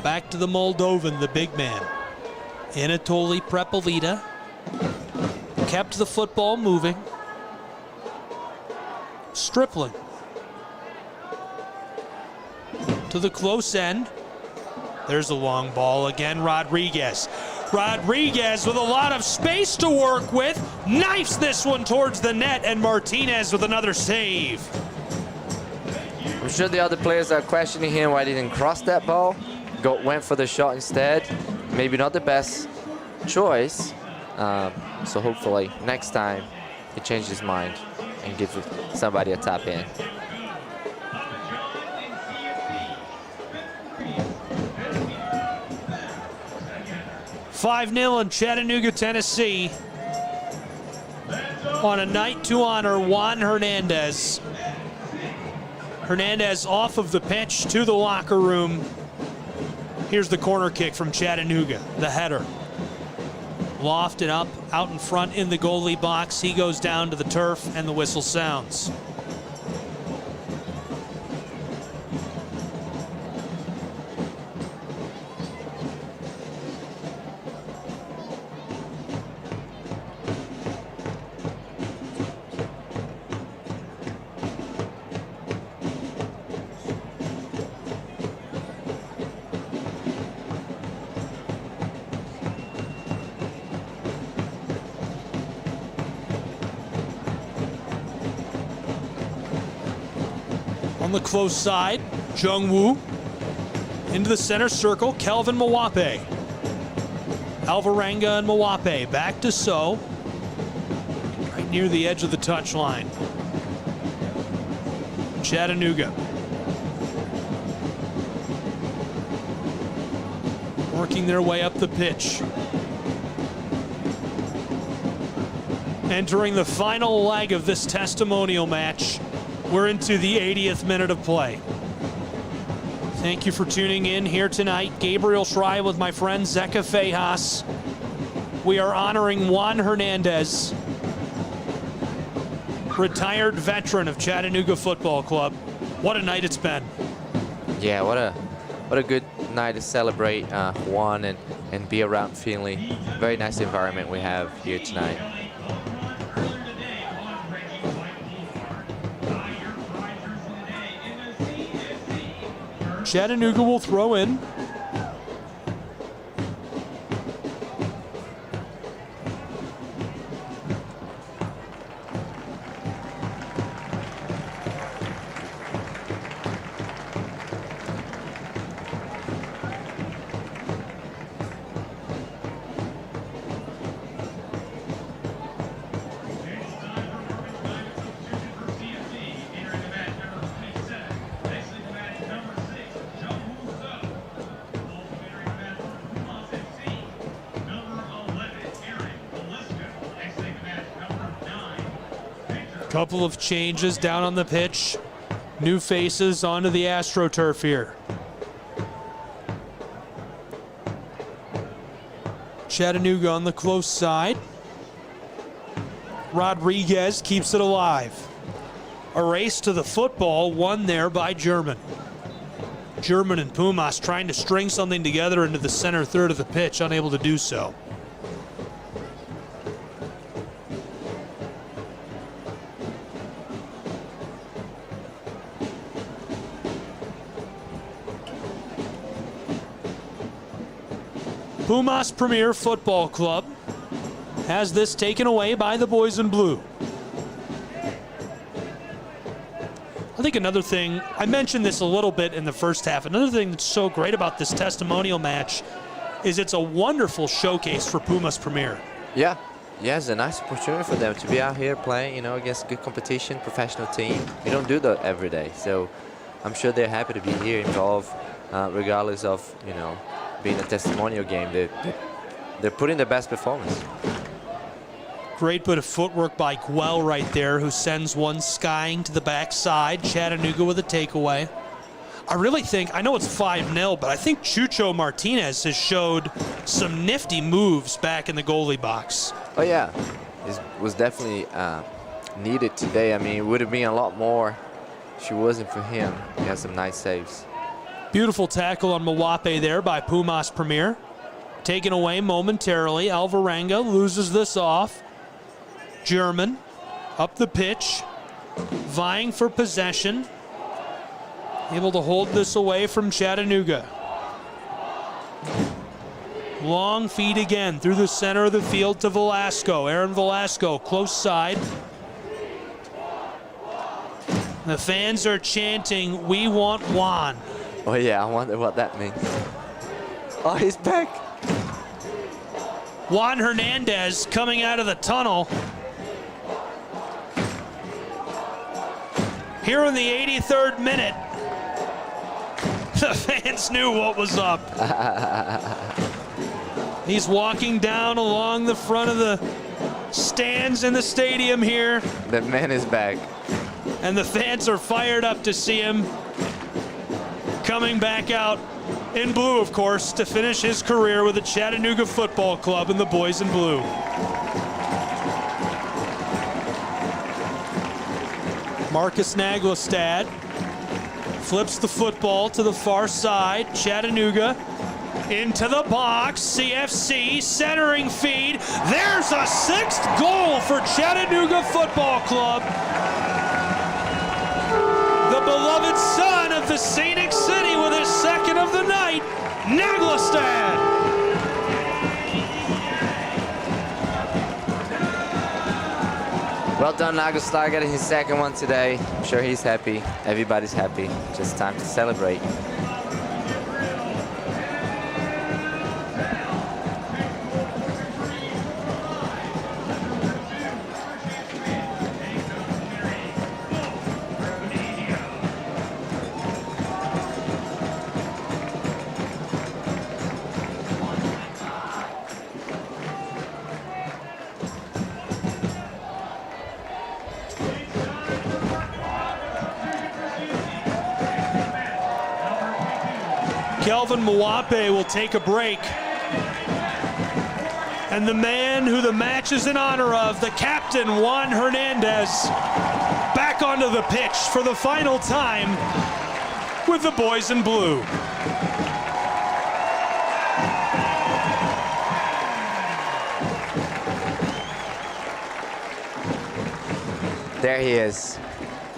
Back to the Moldovan, the big man. Anatoly Prepolita kept the football moving. Stripling to the close end. There's a long ball again. Rodriguez with a lot of space to work with. Knifes this one towards the net, and Martinez with another save. I'm sure the other players are questioning him why he didn't cross that ball. Went for the shot instead. Maybe not the best choice. So hopefully next time he changes his mind and gives somebody a tap in. $5-0 in Chattanooga, Tennessee, on a night to honor Juan Hernandez. Hernandez off of the pitch to the locker room. Here's the corner kick from Chattanooga, the header. Lofted up, out in front in the goalie box. He goes down to the turf, and the whistle sounds. On the close side, Jungwoo into the center circle, Kelvin Mawape. Alvarenga and Mawape back to So, right near the edge of the touchline. Chattanooga working their way up the pitch. Entering the final leg of this testimonial match. We're into the 80th minute of play. Thank you for tuning in here tonight. Gabriel Schrei with my friend Zeka Fejas. We are honoring Juan Hernandez. retired veteran of Chattanooga Football Club. What a night it's been. Yeah, what a good night to celebrate Juan and be around Finley. Very nice environment we have here tonight. Chattanooga will throw in. Couple of changes down on the pitch. New faces onto the AstroTurf here. Chattanooga on the close side. Rodriguez keeps it alive. A race to the football, won there by German. German and Pumas trying to string something together into the center third of the pitch, unable to do so. Pumas Premier Football Club has this taken away by the boys in blue. I think another thing, I mentioned this a little bit in the first half, another thing that's so great about this testimonial match is it's a wonderful showcase for Pumas Premier. Yeah, it's a nice opportunity for them to be out here playing, you know, against good competition, professional team. You don't do that every day, so I'm sure they're happy to be here involved, regardless of, you know, being a testimonial game. They're putting their best performance. Great bit of footwork by Guel right there, who sends one skying to the backside. Chattanooga with a takeaway. I really think, I know it's 5-0, but I think Chucho Martinez has showed some nifty moves back in the goalie box. Oh yeah, it was definitely needed today. I mean, it would have been a lot more if it wasn't for him. He has some nice saves. Beautiful tackle on Mawape there by Pumas Premier. Taken away momentarily. Alvarenga loses this off. German up the pitch, vying for possession. Able to hold this away from Chattanooga. Long feed again through the center of the field to Velasco. Aaron Velasco, close side. The fans are chanting, "We want Juan." Oh yeah, I wonder what that means. Oh, he's back. Juan Hernandez coming out of the tunnel. Here in the 83rd minute, the fans knew what was up. He's walking down along the front of the stands in the stadium here. The man is back. And the fans are fired up to see him coming back out in blue, of course, to finish his career with the Chattanooga Football Club and the boys in blue. Marcus Naglestad flips the football to the far side. Chattanooga into the box. CFC centering feed. There's a 6th goal for Chattanooga Football Club. The beloved son of the Scenic City with his 2nd of the night, Naglestad. Well done, Naglestad, getting his 2nd one today. I'm sure he's happy. Everybody's happy. Just time to celebrate. Kelvin Mawape will take a break. And the man who the match is in honor of, the captain, Juan Hernandez, back onto the pitch for the final time with the boys in blue. There he is.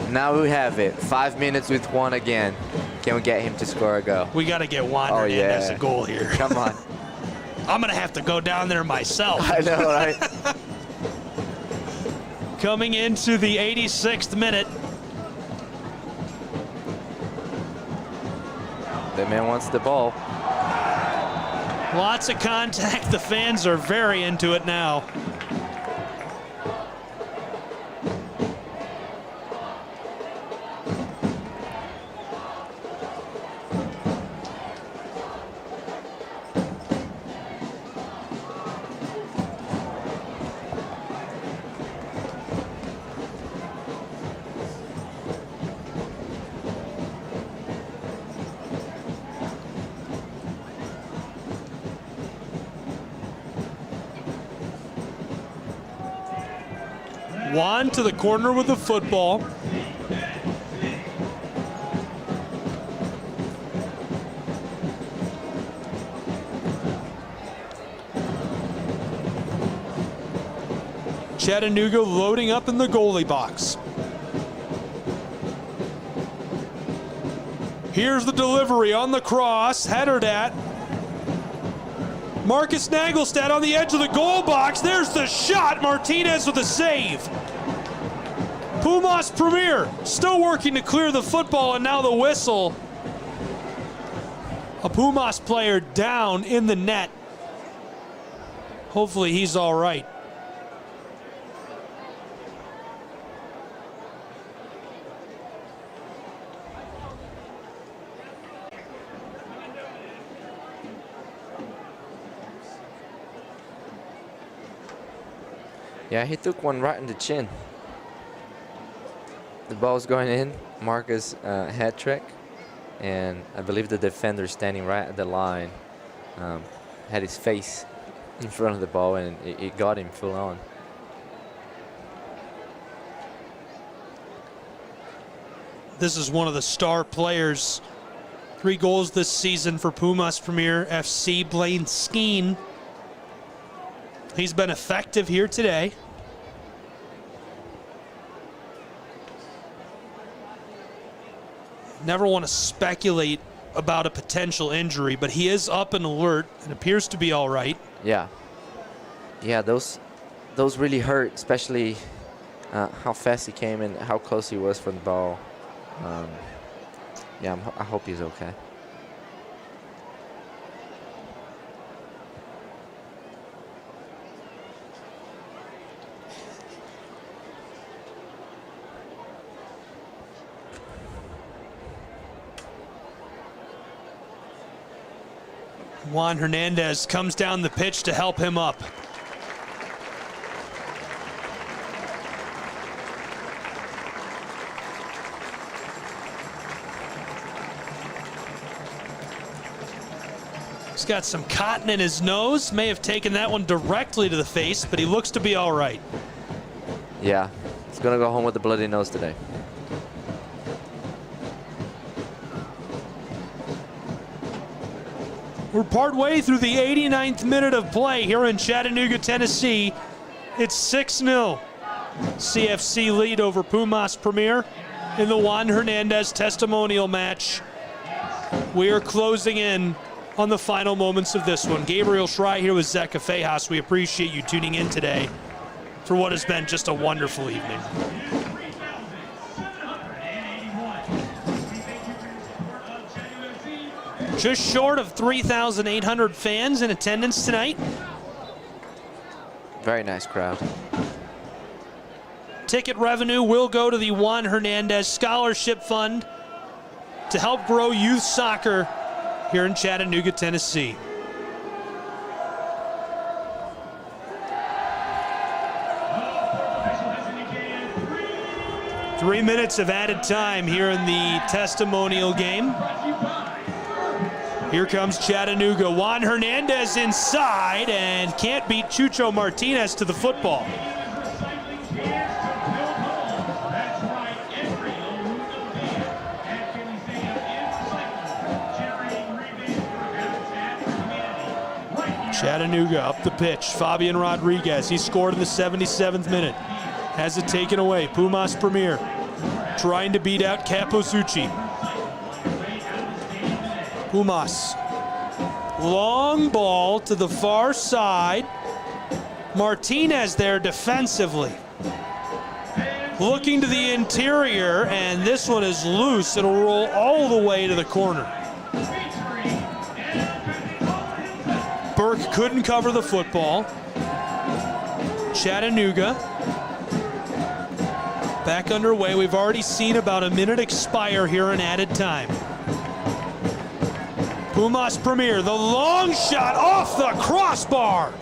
Now we have it. 5 minutes with Juan again. Can we get him to score a goal? We got to get Juan Hernandez a goal here. Come on. I'm going to have to go down there myself. I know, right? Coming into the 86th minute. The man wants the ball. Lots of contact. The fans are very into it now. Juan to the corner with the football. Chattanooga loading up in the goalie box. Here's the delivery on the cross, headed at Marcus Nagelstad on the edge of the goal box. There's the shot. Martinez with a save. Pumas Premier still working to clear the football, and now the whistle. A Pumas player down in the net. Hopefully he's all right. Yeah, he took one right in the chin. The ball's going in, Marcus head trick, and I believe the defender standing right at the line had his face in front of the ball, and it got him full on. This is one of the star players. 3 goals this season for Pumas Premier FC, Blaine Skeen. He's been effective here today. Never want to speculate about a potential injury, but he is up and alert and appears to be all right. Yeah. Yeah, those really hurt, especially how fast he came and how close he was from the ball. Yeah, I hope he's okay. Juan Hernandez comes down the pitch to help him up. He's got some cotton in his nose. May have taken that one directly to the face, but he looks to be all right. Yeah, he's going to go home with a bloody nose today. We're partway through the 89th minute of play here in Chattanooga, Tennessee. It's 6-0. CFC lead over Pumas Premier in the Juan Hernandez testimonial match. We are closing in on the final moments of this one. Gabriel Schrei here with Zeka Fejas. We appreciate you tuning in today for what has been just a wonderful evening. Just short of 3,800 fans in attendance tonight. Very nice crowd. Ticket revenue will go to the Juan Hernandez Scholarship Fund to help grow youth soccer here in Chattanooga, Tennessee. Three minutes of added time here in the testimonial game. Here comes Chattanooga. Juan Hernandez inside and can't beat Chucho Martinez to the football. Chattanooga up the pitch. Fabian Rodriguez. He scored in the 77th minute. Has it taken away. Pumas Premier trying to beat out Capozzucci. Pumas. Long ball to the far side. Martinez there defensively. Looking to the interior, and this one is loose. It'll roll all the way to the corner. Burke couldn't cover the football. Chattanooga back underway. We've already seen about a minute expire here in added time. Pumas Premier, the long shot off the crossbar.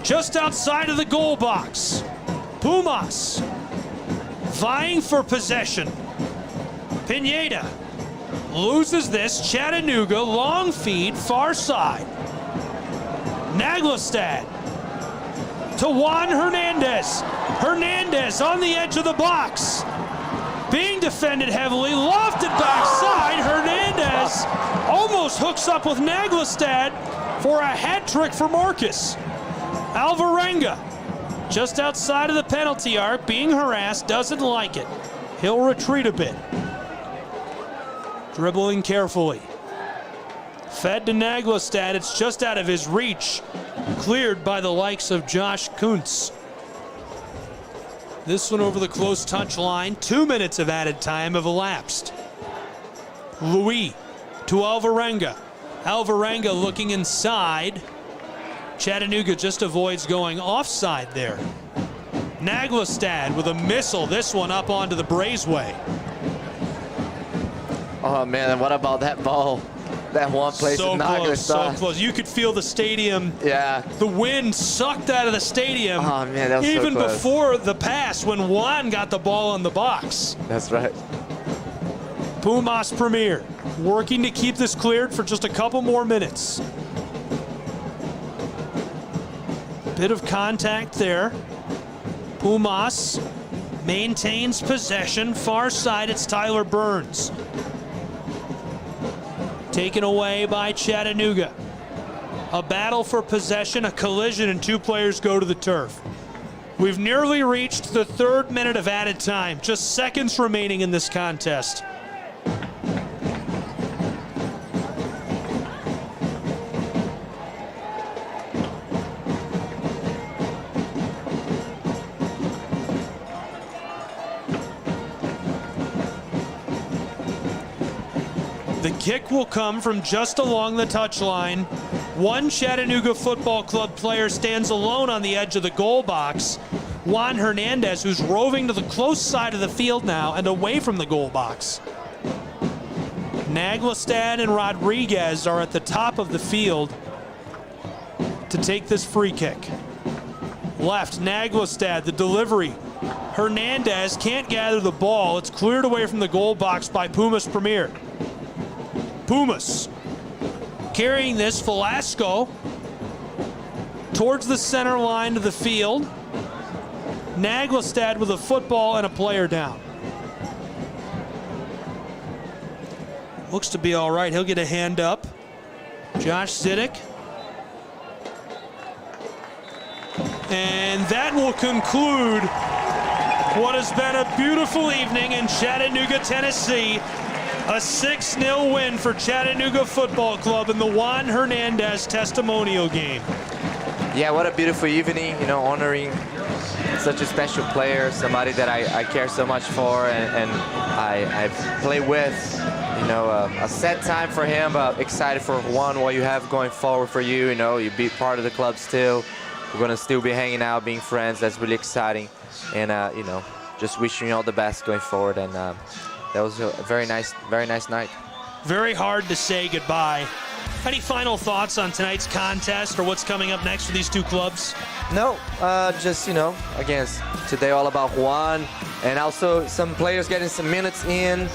Just outside of the goal box. Pumas vying for possession. Pineda loses this. Chattanooga, long feed, far side. Naglestad to Juan Hernandez. Hernandez on the edge of the box. Being defended heavily, lofted backside. Hernandez almost hooks up with Naglestad for a hat trick for Marcus. Alvarenga just outside of the penalty arc, being harassed, doesn't like it. He'll retreat a bit. Dribbling carefully. Fed to Naglestad, it's just out of his reach. Cleared by the likes of Josh Kuntz. This one over the close touch line. 2 minutes of added time have elapsed. Louis to Alvarenga. Alvarenga looking inside. Chattanooga just avoids going offside there. Naglestad with a missile. This one up onto the Brazeway. Oh man, what about that ball? That one place so in close, so Naglestad. close. You could feel the stadium. Yeah. The wind sucked out of the stadium. Oh man, that was even so close. before the pass when Juan got the ball on the box. That's right. Pumas Premier working to keep this cleared for just a couple more minutes. Bit of contact there. Pumas maintains possession. Far side, it's Tyler Burns. Taken away by Chattanooga. A battle for possession, a collision, and 2 players go to the turf. We've nearly reached the 3rd minute of added time. Just seconds remaining in this contest. The kick will come from just along the touchline. One Chattanooga Football Club player stands alone on the edge of the goal box. Juan Hernandez, who's roving to the close side of the field now and away from the goal box. Naglestad and Rodriguez are at the top of the field to take this free kick. Left, Naglestad, the delivery. Hernandez can't gather the ball. It's cleared away from the goal box by Pumas Premier. Pumas carrying this, Velasco towards the center line of the field. Naglestad with a football and a player down. Looks to be all right. He'll get a hand up. Josh Zidek. And that will conclude what has been a beautiful evening in Chattanooga, Tennessee. A 6-0 win for Chattanooga Football Club in the Juan Hernandez Testimonial game. Yeah, what a beautiful evening, you know, honoring such a special player, somebody that I care so much for and I've played with. You know, a sad time for him, but excited for Juan, what you have going forward for you. You know, you be part of the club still. We're going to still be hanging out, being friends. That's really exciting. And, you know, just wishing you all the best going forward. And that was a very nice night. Very hard to say goodbye. Any final thoughts on tonight's contest or what's coming up next for these 2 clubs? No, just, you know, again, today all about Juan and also some players getting some minutes in,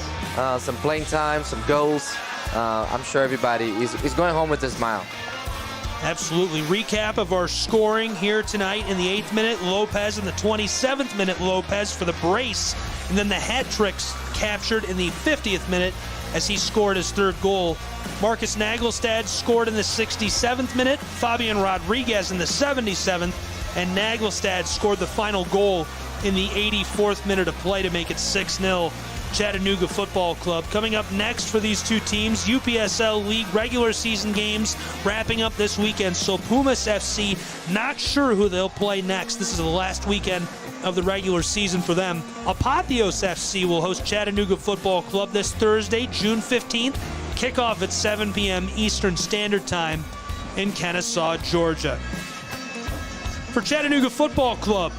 some playing time, some goals. I'm sure everybody is going home with a smile. Absolutely. Recap of our scoring here tonight: in the 8th minute, Lopez; in the 27th minute, Lopez for the brace, and then the hat tricks captured in the 50th minute as he scored his 3rd goal. Marcus Nagelstad scored in the 67th minute, Fabian Rodriguez in the 77th, and Nagelstad scored the final goal in the 84th minute of play to make it 6-0. Chattanooga Football Club. Coming up next for these two teams, UPSL League regular season games wrapping up this weekend. So Pumas FC, not sure who they'll play next. This is the last weekend of the regular season for them. Apatheos FC will host Chattanooga Football Club this Thursday, June 15th. Kickoff at 7 p.m. Eastern Standard Time in Kennesaw, Georgia. For Chattanooga Football Club,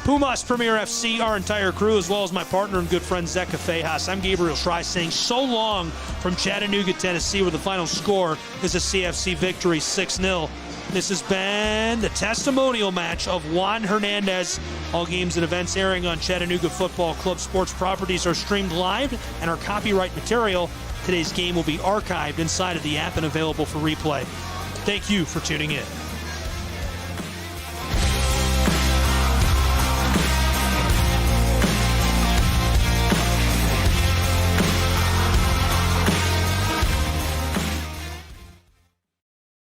Pumas Premier FC, our entire crew, as well as my partner and good friend Zeka Fejas, I'm Gabriel Schrei saying so long from Chattanooga, Tennessee, where the final score is a CFC victory, 6-0. This has been the testimonial match of Juan Hernandez. All games and events airing on Chattanooga Football Club sports properties are streamed live and are copyright material. Today's game will be archived inside of the app and available for replay. Thank you for tuning in.